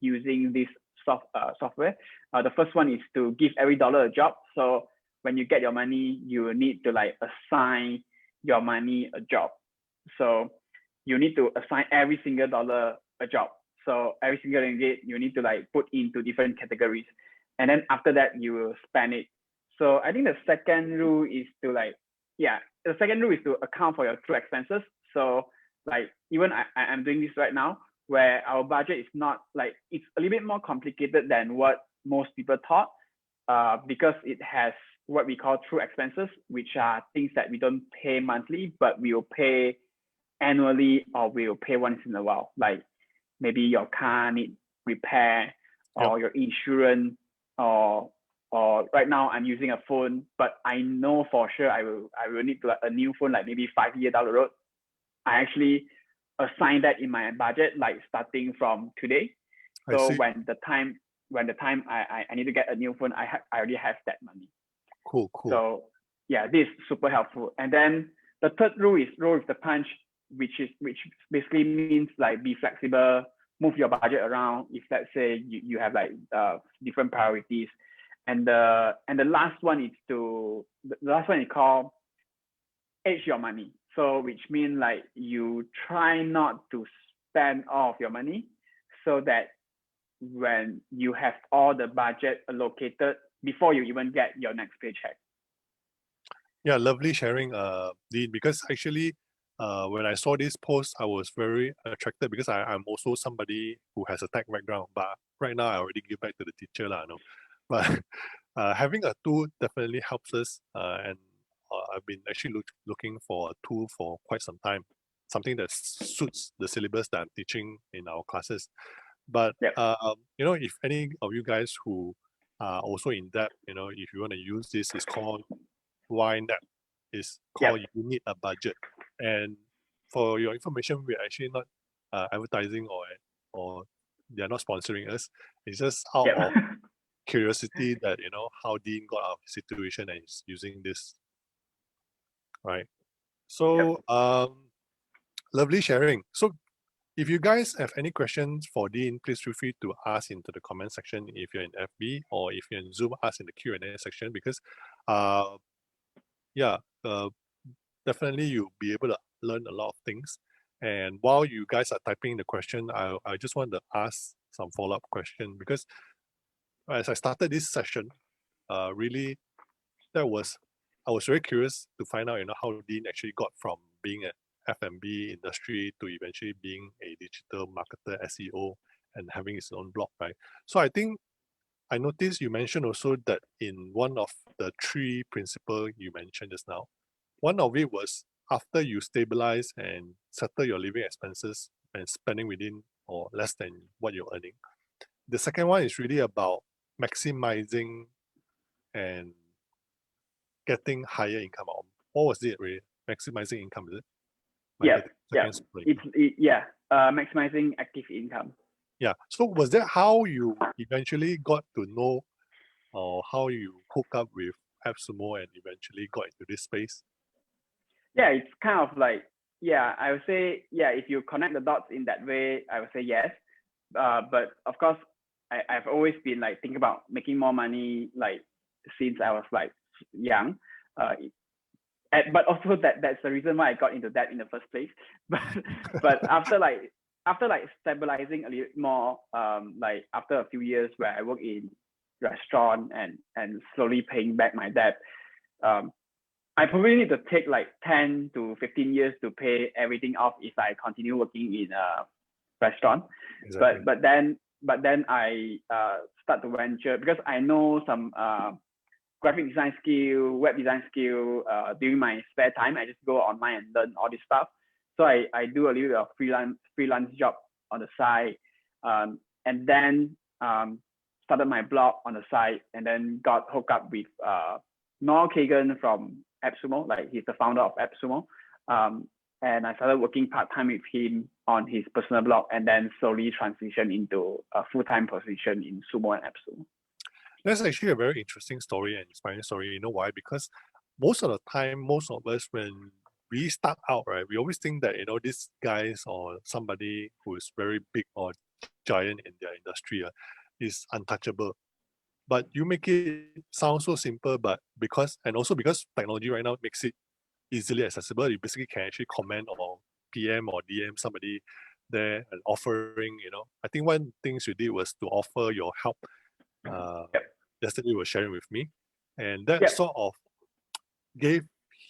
using this software. The first one is to give every dollar a job. So when you get your money, you need to like assign your money a job. So you need to assign every single dollar a job. So every single ringgit you need to like put into different categories. And then after that, you will spend it. So I think the second rule is to like, the second rule is to account for your true expenses. So like even I'm doing this right now, where our budget is not like, it's a little bit more complicated than what most people thought, because it has what we call true expenses, which are things that we don't pay monthly, but we will pay annually or we will pay once in a while. Like maybe your car need repair or your insurance, or right now I'm using a phone, but I know for sure I will need to a new phone, like maybe 5 years down the road. I actually assign that in my budget, like starting from today. So when the time I need to get a new phone, I already have that money. Cool. So yeah, this is super helpful. And then the third rule is roll with the punch, which basically means like be flexible, move your budget around if let's say you have like different priorities. And the last one is called age your money. So which means like you try not to spend all of your money, so that when you have all the budget allocated before you even get your next paycheck. Yeah, lovely sharing, Dean, because actually when I saw this post, I was very attracted because I'm also somebody who has a tech background, but right now I already give back to the teacher, no? But having a tool definitely helps us, and I've been actually looking for a tool for quite some time, something that suits the syllabus that I'm teaching in our classes. But Yep. if any of you guys who are also in debt, if you want to use this, it's called 𝘦𝘦𝘢𝘕. It's called You Need a Budget. And for your information, we're actually not advertising or they're not sponsoring us. It's just out Yep. of curiosity that how Dean got out of the situation and is using this, right? So lovely sharing. So if you guys have any questions for Dean, please feel free to ask into the comment section if you're in FB, or if you're in Zoom, ask in the Q&A section, because definitely you'll be able to learn a lot of things. And while you guys are typing the question, I just want to ask some follow-up question, because as I started this session, really I was very curious to find out how Dean actually got from being an F&B industry to eventually being a digital marketer, SEO, and having his own blog, right? So I think I noticed you mentioned also that in one of the 3 principles you mentioned just now, one of it was after you stabilize and settle your living expenses and spending within or less than what you're earning. The second one is really about maximizing and getting higher income. What was it really? Maximizing income, is it? Maximizing active income. Yeah. So was that how you eventually got to know, or how you hook up with 𝘚𝘦𝘢𝘴 and eventually got into this space? Yeah, it's kind of like, I would say, if you connect the dots in that way, I would say yes. But of course, I've always been like thinking about making more money, like since I was like young. But also that's the reason why I got into that in the first place. But after stabilizing a little more, like after a few years where I work in restaurant and slowly paying back my debt, I probably need to take like 10 to 15 years to pay everything off if I continue working in a restaurant. Exactly. But then I start to venture, because I know some graphic design skill, web design skill. During my spare time, I just go online and learn all this stuff. So I do a little bit of freelance job on the side, and then started my blog on the side, and then got hooked up with Noel Kagan from 𝘚𝘦𝘢𝘴. Like, he's the founder of 𝘚𝘦𝘢𝘴. And I started working part-time with him on his personal blog, and then slowly transitioned into a full-time position in Sumo and 𝘚𝘦𝘢𝘴. That's actually a very interesting story and inspiring story. You know why? Because most of the time, most of us, when we start out, right, we always think that, these guys or somebody who is very big or giant in their industry is untouchable. But you make it sound so simple, but because technology right now makes it easily accessible, you basically can actually comment or PM or DM somebody there and offering, I think one things you did was to offer your help. Yesterday you were sharing with me, and that sort of gave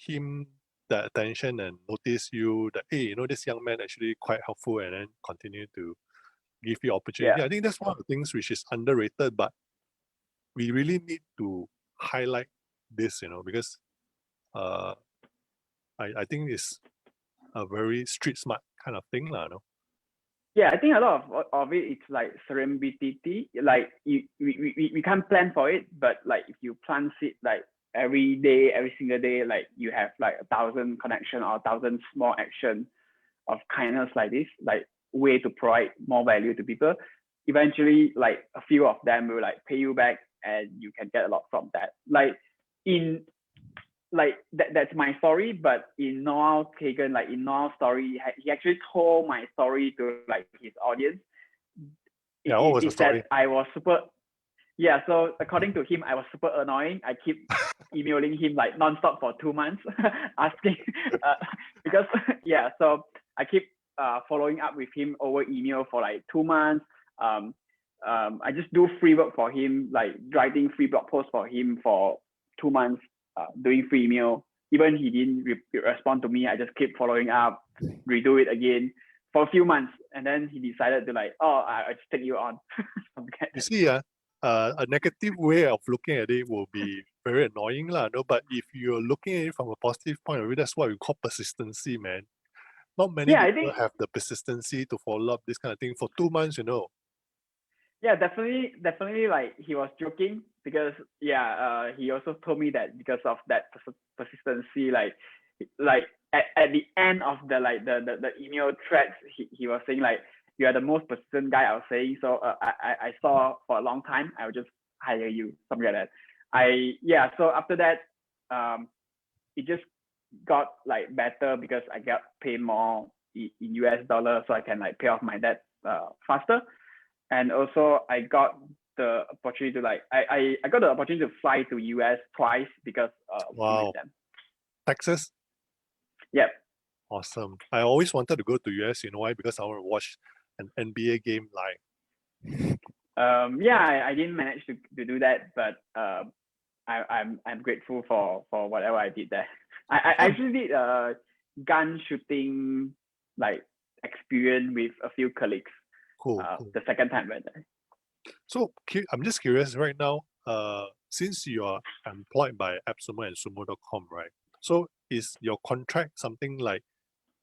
him the attention and noticed you that, hey, this young man actually quite helpful, and then continue to give you opportunity. I think that's one of the things which is underrated, but we really need to highlight this, because I think it's a very street smart kind of thing, no? Yeah, I think a lot of it, it's like serendipity. Like we can't plan for it, but like if you plant it like every single day, like you have like 1,000 connection or 1,000 small action of kindness like this, like way to provide more value to people. Eventually, like a few of them will like pay you back, and you can get a lot from that. That's my story, but in Noel Kagan, like in Noel's story, he actually told my story to like his audience. What was the story? I was super. So according to him, I was super annoying. I keep emailing him like nonstop for 2 months, asking because so I keep following up with him over email for like 2 months. I just do free work for him, like writing free blog posts for him for 2 months. Doing free email. Even he didn't respond to me, I just keep following up, redo it again for a few months, and then he decided to like, I just take you on. You see, a negative way of looking at it will be very annoying, no? But if you're looking at it from a positive point of view, that's what we call persistency, man. Not many people have the persistency to follow up this kind of thing for 2 months, Yeah, definitely. Like he was joking because he also told me that because of that persistency, like at the end of the email threads, he was saying like, you are the most persistent guy. I was saying, so I saw for a long time. I will just hire you, something like that. So after that, it just got like better because I got paid more in US dollars, so I can like pay off my debt faster. And also I got the opportunity to like I got the opportunity to fly to US twice because working with them. Texas? Yep. Awesome. I always wanted to go to US, you know why? Because I want to watch an NBA game live. I didn't manage to do that, but I'm grateful for whatever I did there. I actually did a gun shooting like experience with a few colleagues. Cool. The second time I went there. So I'm just curious right now, since you are employed by 𝘚𝘦𝘢𝘭𝘧 and 𝘠𝘠𝑚.com, right? So is your contract something like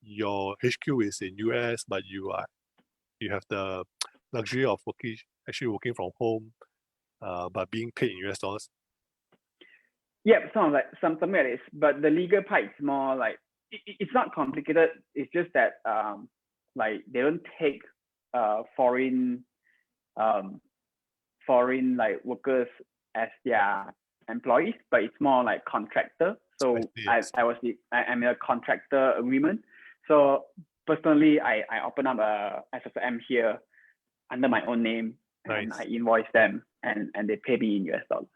your HQ is in US, but you have the luxury of working from home, but being paid in US dollars? Yep, something like this. But the legal part is more like it's not complicated. It's just that like they don't take foreign like workers as their employees, but it's more like contractor. So I'm a contractor agreement. So personally, I open up a SSM here under my own name, and I invoice them, and they pay me in US dollars.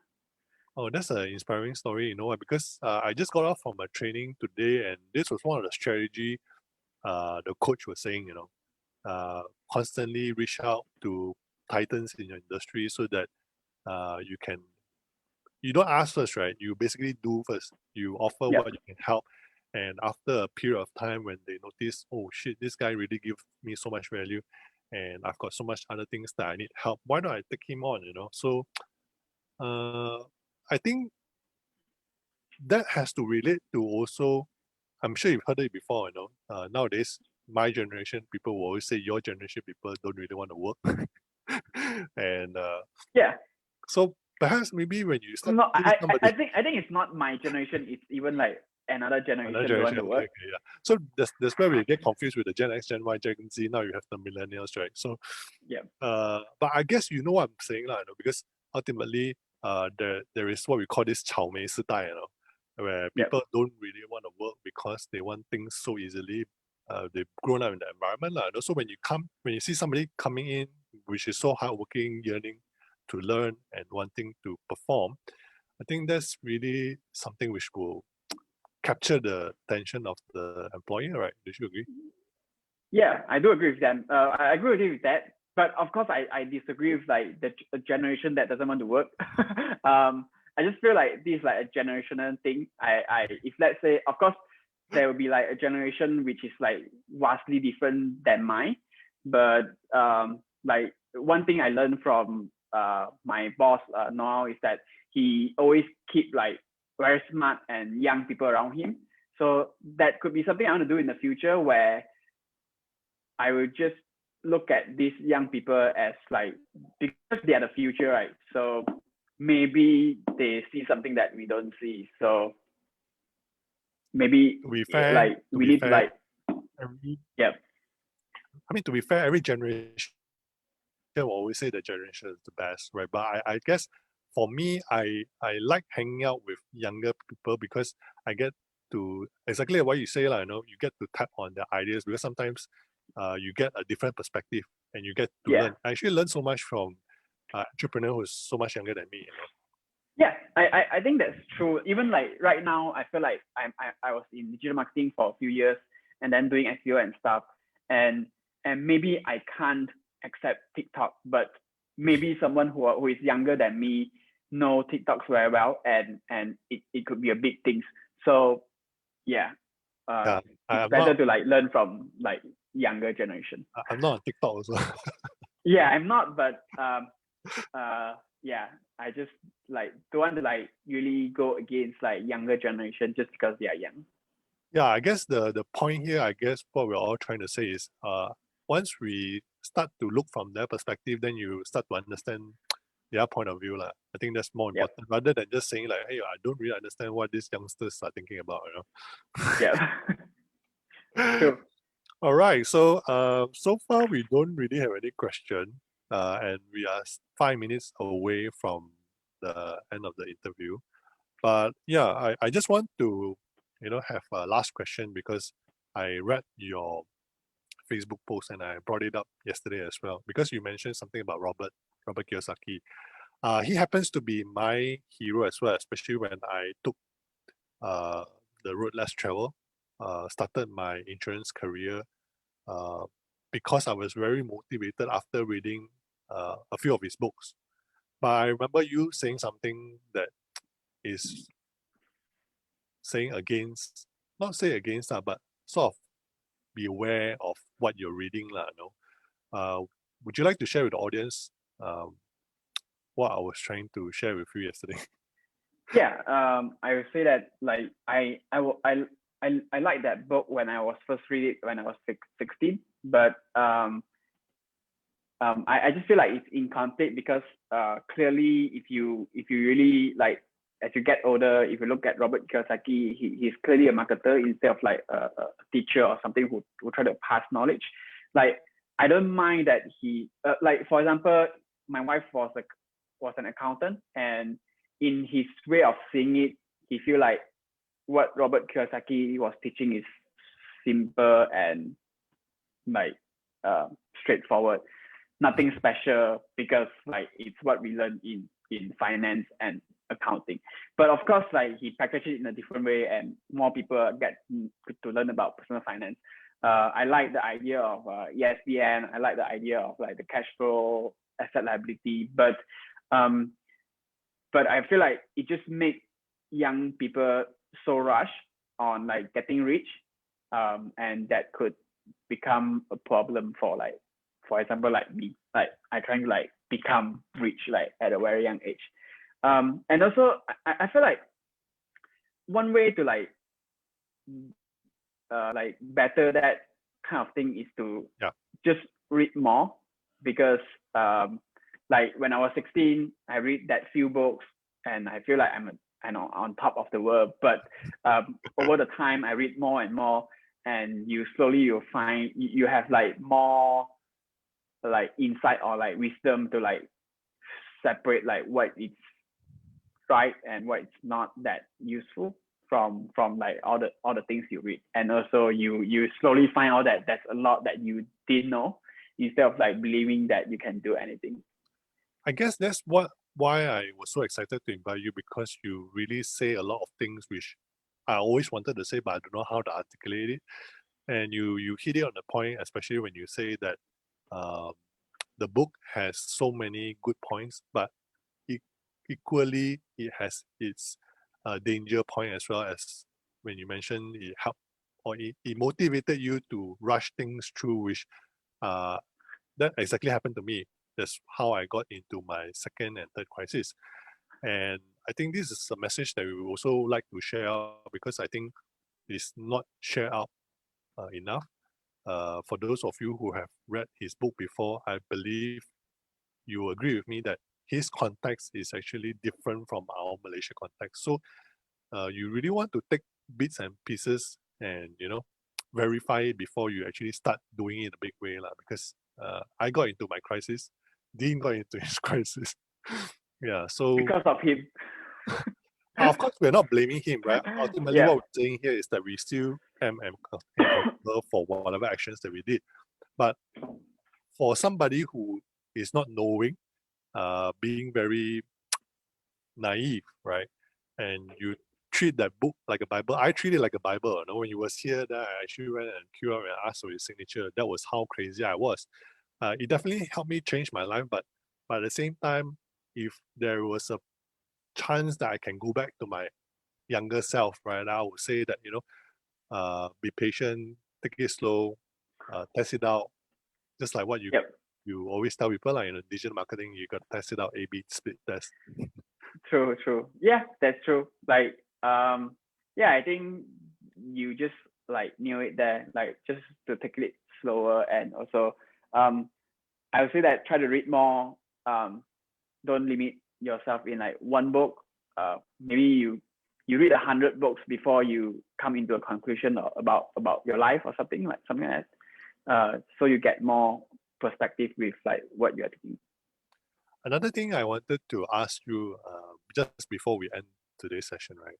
Oh, that's an inspiring story, you know what? Because I just got off from a training today, and this was one of the strategy the coach was saying, you know, constantly reach out to titans in your industry so that you don't ask first, right? You basically do first. You offer what you can help. And after a period of time when they notice, oh shit, this guy really gives me so much value and I've got so much other things that I need help, why don't I take him on, you know? So I think that has to relate to also, I'm sure you've heard it before, you know, nowadays, my generation, people will always say your generation people don't really want to work. And so perhaps maybe when you start I think it's not my generation, it's even like another generation don't want to work. Okay. So that's where we get confused with the Gen X, Gen Y, Gen Z. Now you have the millennials, right? So but I guess you know what I'm saying, you know, because ultimately there is what we call this 𝘨𝘬 you know, where people don't really want to work because they want things so easily. They've grown up in the environment. And also when you see somebody coming in which is so hardworking, yearning to learn and wanting to perform, I think that's really something which will capture the attention of the employer, right? Do you agree? Yeah, I do agree with them. I agree with you with that. But of course, I disagree with like the generation that doesn't want to work. I just feel like this is like a generational thing. If let's say, of course, there will be like a generation which is like vastly different than mine. But like one thing I learned from my boss now is that he always keep like very smart and young people around him. So that could be something I want to do in the future, where I will just look at these young people as like, because they are the future, right? So maybe they see something that we don't see. So maybe to be fair, like we need to like I mean, to be fair, every generation will always say the generation is the best, right? But I guess for me, I like hanging out with younger people because I get to, exactly what you say, you know, you get to tap on their ideas, because sometimes you get a different perspective and you get to learn. I actually learn so much from entrepreneur who's so much younger than me, you know. Yeah, I think that's true. Even like right now, I feel like I was in digital marketing for a few years and then doing SEO and stuff. And maybe I can't accept TikTok, but maybe someone who is younger than me know TikToks very well, and it could be a big thing. So it's better to like learn from like younger generation. I'm not on TikTok also. Yeah, I'm not, but I just like don't want to like really go against like younger generation just because they are young. Yeah, I guess the point here, I guess what we're all trying to say is once we start to look from their perspective, then you start to understand their point of view. I think that's more important rather than just saying like, hey, I don't really understand what these youngsters are thinking about, Yeah. True. All right. So so far we don't really have any question, and we are 5 minutes away from the end of the interview. But yeah, I just want to have a last question because I read your Facebook post and I brought it up yesterday as well because you mentioned something about Robert Kiyosaki. He happens to be my hero as well, especially when I took the road less travel, started my insurance career because I was very motivated after reading a few of his books. But I remember you saying something that is saying against, not say against that, but sort of be aware of what you're reading. Would you like to share with the audience what I was trying to share with you yesterday? Yeah, I would say that like I like that book when I was first read it when I was 16, but I just feel like it's incomplete because clearly if you really like as you get older, if you look at Robert Kiyosaki, he's clearly a marketer instead of like a teacher or something who try to pass knowledge. Like I don't mind that he like for example, my wife was an accountant, and in his way of seeing it, he feel like what Robert Kiyosaki was teaching is simple and like straightforward, nothing special because like it's what we learn in finance and accounting. But of course, like he packaged it in a different way, and more people get to learn about personal finance. I like the idea of ESPN. I like the idea of like the cash flow, asset liability, but I feel like it just makes young people so rush on like getting rich, and that could become a problem for like, for example, like me, like I trying to like become rich like at a very young age. And also I feel like one way to like better that kind of thing is to just read more, because like when I was 16, I read that few books and I feel like I'm on top of the world. But over the time, I read more and more, and you'll find you have like more like insight or like wisdom to like separate like what is right and what is not that useful from like all the things you read. And also you slowly find out that there's a lot that you didn't know, instead of like believing that you can do anything. I guess that's why I was so excited to invite you, because you really say a lot of things which I always wanted to say, but I don't know how to articulate it. And you hit it on the point, especially when you say that the book has so many good points, but equally it has its danger point as well, as when you mentioned it helped or it motivated you to rush things through, which that exactly happened to me. That's how I got into my second and third crisis. And I think this is a message that we would also like to share out, because I think it's not shared out enough. For those of you who have read his book before, I believe you agree with me that his context is actually different from our Malaysia context. So you really want to take bits and pieces and verify it before you actually start doing it in a big way, because I got into my crisis, Dean got into his crisis. Yeah, so because of him. of course, we're not blaming him, right? Ultimately, what we're saying here is that we still am accountable for whatever actions that we did. But for somebody who is not knowing, being very naive, right? And you treat that book like a Bible. I treat it like a Bible. When you was here, that I actually went and queued up and asked for his signature. That was how crazy I was. It definitely helped me change my life, but at the same time, if there was a chance that I can go back to my younger self, right, I would say that be patient, take it slow, test it out, just like what you always tell people, like digital marketing, you got to test it out, A/B split test. True. Yeah, that's true. Like I think you just like knew it there, like just to take it slower, and also I would say that try to read more. Don't limit yourself in like one book. Maybe you read 100 books before you come into a conclusion about your life or something like that. So you get more perspective with like what you are thinking. Another thing I wanted to ask you just before we end today's session, right?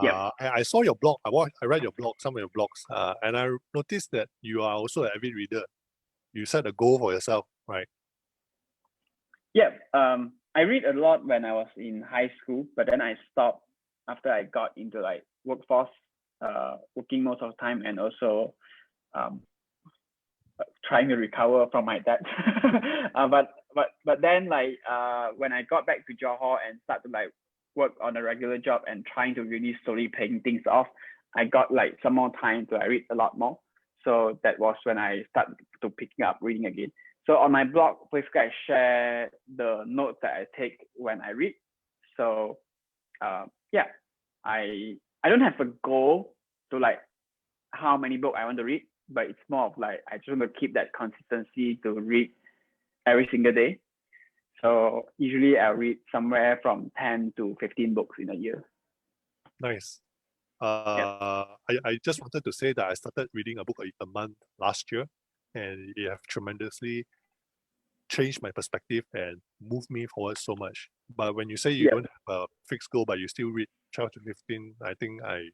Yeah. I saw your blog. I read your blog, some of your blogs, and I noticed that you are also an avid reader. You set a goal for yourself, right? Yeah. I read a lot when I was in high school, but then I stopped after I got into like workforce, working most of the time, and also trying to recover from my debt. But then like when I got back to Johor and start to like work on a regular job and trying to really slowly paying things off, I got like some more time to read a lot more. So that was when I started to picking up reading again. So on my blog, basically I share the notes that I take when I read. So yeah, I don't have a goal to like how many books I want to read, but it's more of like I just want to keep that consistency to read every single day. So usually I read somewhere from 10 to 15 books in a year. Nice. I just wanted to say that I started reading a book a month last year, and it have tremendously changed my perspective and moved me forward so much. But when you say you don't have a fixed goal, but you still read 12 to 15, I think I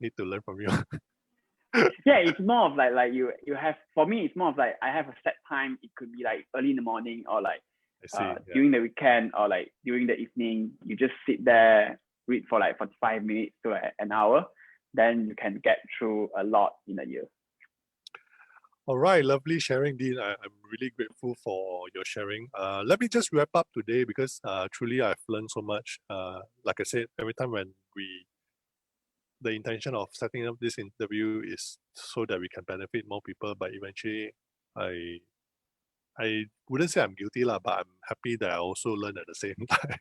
need to learn from you. Yeah, it's more of like you have, for me, it's more of like I have a set time. It could be like early in the morning or like during the weekend or like during the evening. You just sit there, read for like 45 minutes to like an hour. Then you can get through a lot in a year. All right, lovely sharing, Dean. I'm really grateful for your sharing. Let me just wrap up today because truly I've learned so much. Like I said, every time when the intention of setting up this interview is so that we can benefit more people, but eventually I wouldn't say I'm guilty, but I'm happy that I also learn at the same time.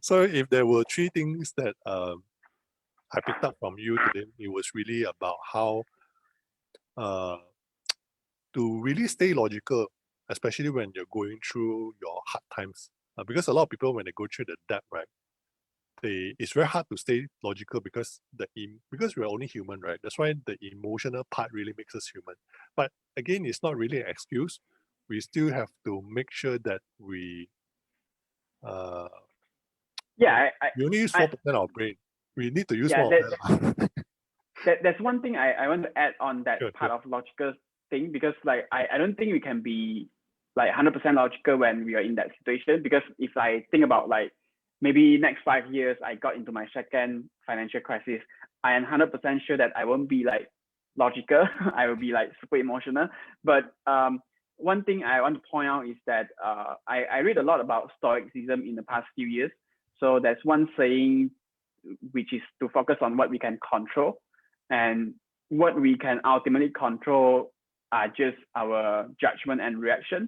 So if there were three things that I picked up from you today, it was really about how to really stay logical, especially when you're going through your hard times. Because a lot of people, when they go through the debt, right, it's very hard to stay logical because we're only human, right? That's why the emotional part really makes us human. But again, it's not really an excuse. We still have to make sure that we only use 4% of our brain. We need to use more of that. There's one thing I want to add on that part of logical thing, because like I don't think we can be like 100% logical when we are in that situation, because if I think about like maybe next 5 years I got into my second financial crisis, I am 100% sure that I won't be like logical. I will be like super emotional. But one thing I want to point out is that I read a lot about Stoicism in the past few years. So there's one saying which is to focus on what we can control, and what we can ultimately control are just our judgment and reaction.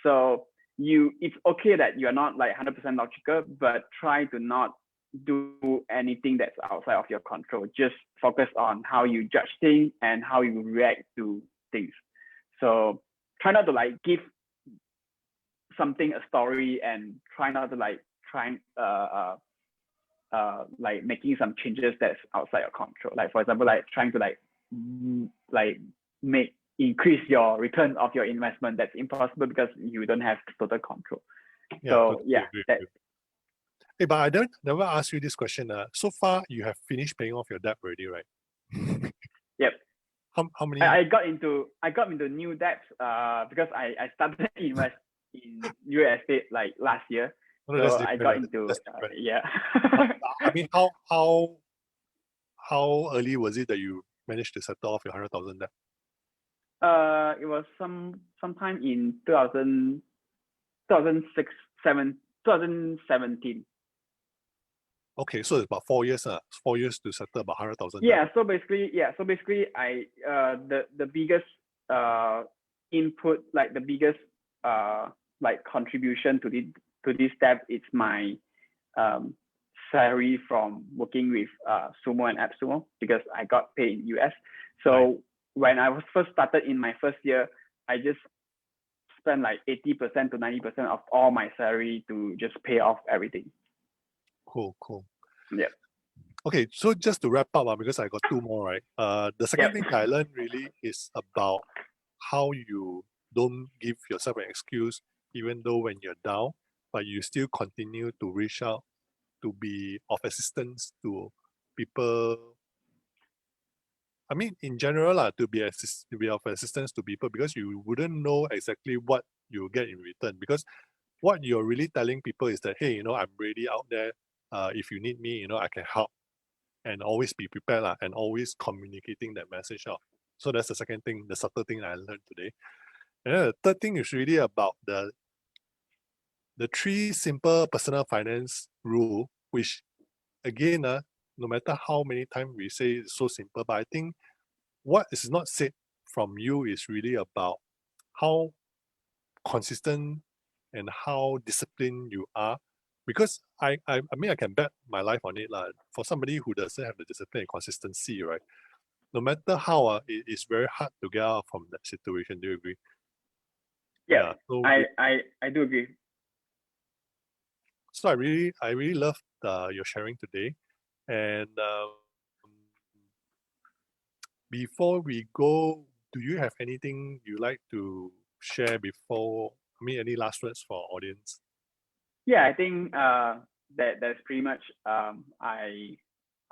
So it's okay that you're not like 100% logical, but try to not do anything that's outside of your control. Just focus on how you judge things and how you react to things. So try not to like give something a story, and try not to like like making some changes that's outside your control. Like for example, like trying to increase your return of your investment. That's impossible because you don't have total control. Hey, but I never asked you this question. So far, you have finished paying off your debt already, right? Yep. How many? I got into new debts because I started invest in real estate like last year. So I got into I mean, how early was it that you managed to settle off your 100,000 debt? It was sometime in 2017. Okay, so it's about 4 years. 4 years to settle about 100,000. Yeah. So basically, I the biggest input, like the biggest like contribution to this debt, it's my salary from working with Sumo and 𝘚𝘀, because I got paid in US. So when I was first started in my first year, I just spend like 80% to 90% of all my salary to just pay off everything. Cool. Yeah. Okay, so just to wrap up, because I got two more, right? The second thing I learned really is about how you don't give yourself an excuse, even though when you're down, but you still continue to reach out to be of assistance to people. I mean, in general, to be of assistance to people, because you wouldn't know exactly what you get in return. Because what you're really telling people is that, hey, I'm really out there. If you need me, I can help. And always be prepared, and always communicating that message out. So that's the second thing, the subtle thing I learned today. And then the third thing is really about the three simple personal finance rule, which again, no matter how many times we say it's so simple, but I think what is not said from you is really about how consistent and how disciplined you are. Because I mean, I can bet my life on it. For somebody who doesn't have the discipline and consistency, right? No matter how, it is very hard to get out from that situation. Do you agree? Yeah, so I do agree. So I really loved your sharing today. And before we go, do you have anything you like to share before? I mean, any last words for our audience? Yeah, I think that's pretty much I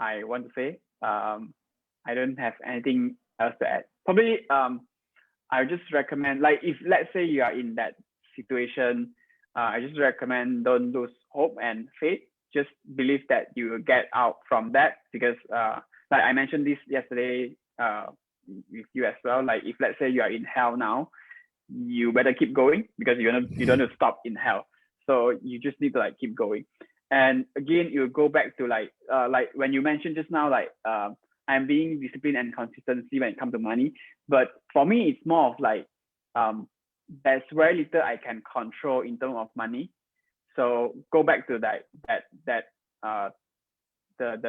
want to say. I don't have anything else to add. Probably I just recommend, like, if let's say you are in that situation, I just recommend don't lose hope and faith. Just believe that you will get out from that, because like I mentioned this yesterday with you as well. Like, if let's say you are in hell now, you better keep going, because you don't have to stop in hell. So you just need to like keep going. And again, you go back to like when you mentioned just now, like I'm being disciplined and consistency when it comes to money. But for me, it's more of like there's very little I can control in terms of money. So go back to the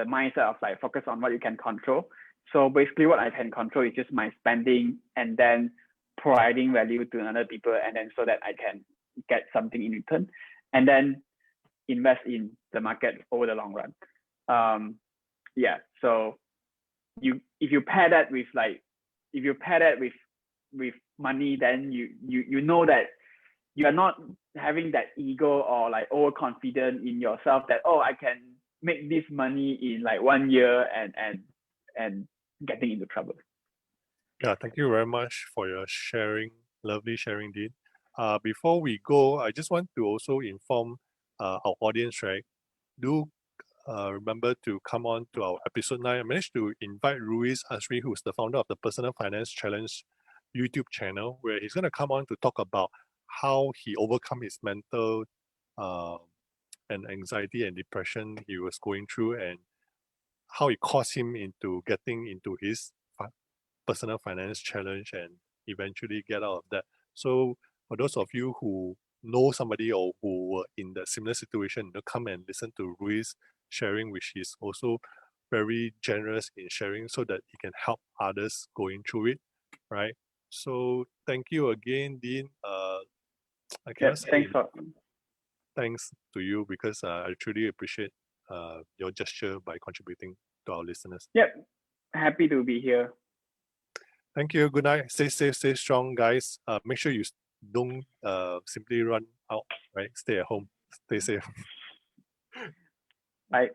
mindset of like focus on what you can control. So basically what I can control is just my spending, and then providing value to other people, and then so that I can get something in return, and then invest in the market over the long run. So if you pair that with money, then you know that you are not having that ego or like overconfident in yourself that, oh, I can make this money in like 1 year and getting into trouble. Yeah, thank you very much for your sharing, lovely sharing, Dean. Before we go, I just want to also inform our audience, right? Do remember to come on to our episode 9. I managed to invite Ruiz Asri, who's the founder of the Personal Finance Challenge YouTube channel, where he's going to come on to talk about how he overcome his mental and anxiety and depression he was going through, and how it caused him into getting into his personal finance challenge and eventually get out of that. So for those of you who know somebody or who were in the similar situation, come and listen to Ruiz sharing, which is also very generous in sharing so that he can help others going through it, right? So thank you again, Dean. I cannot say thanks to you, because I truly appreciate your gesture by contributing to our listeners. Yep, happy to be here. Thank you. Good night. Stay safe, stay strong, guys. Make sure you don't simply run out, right? Stay at home. Stay safe. Bye.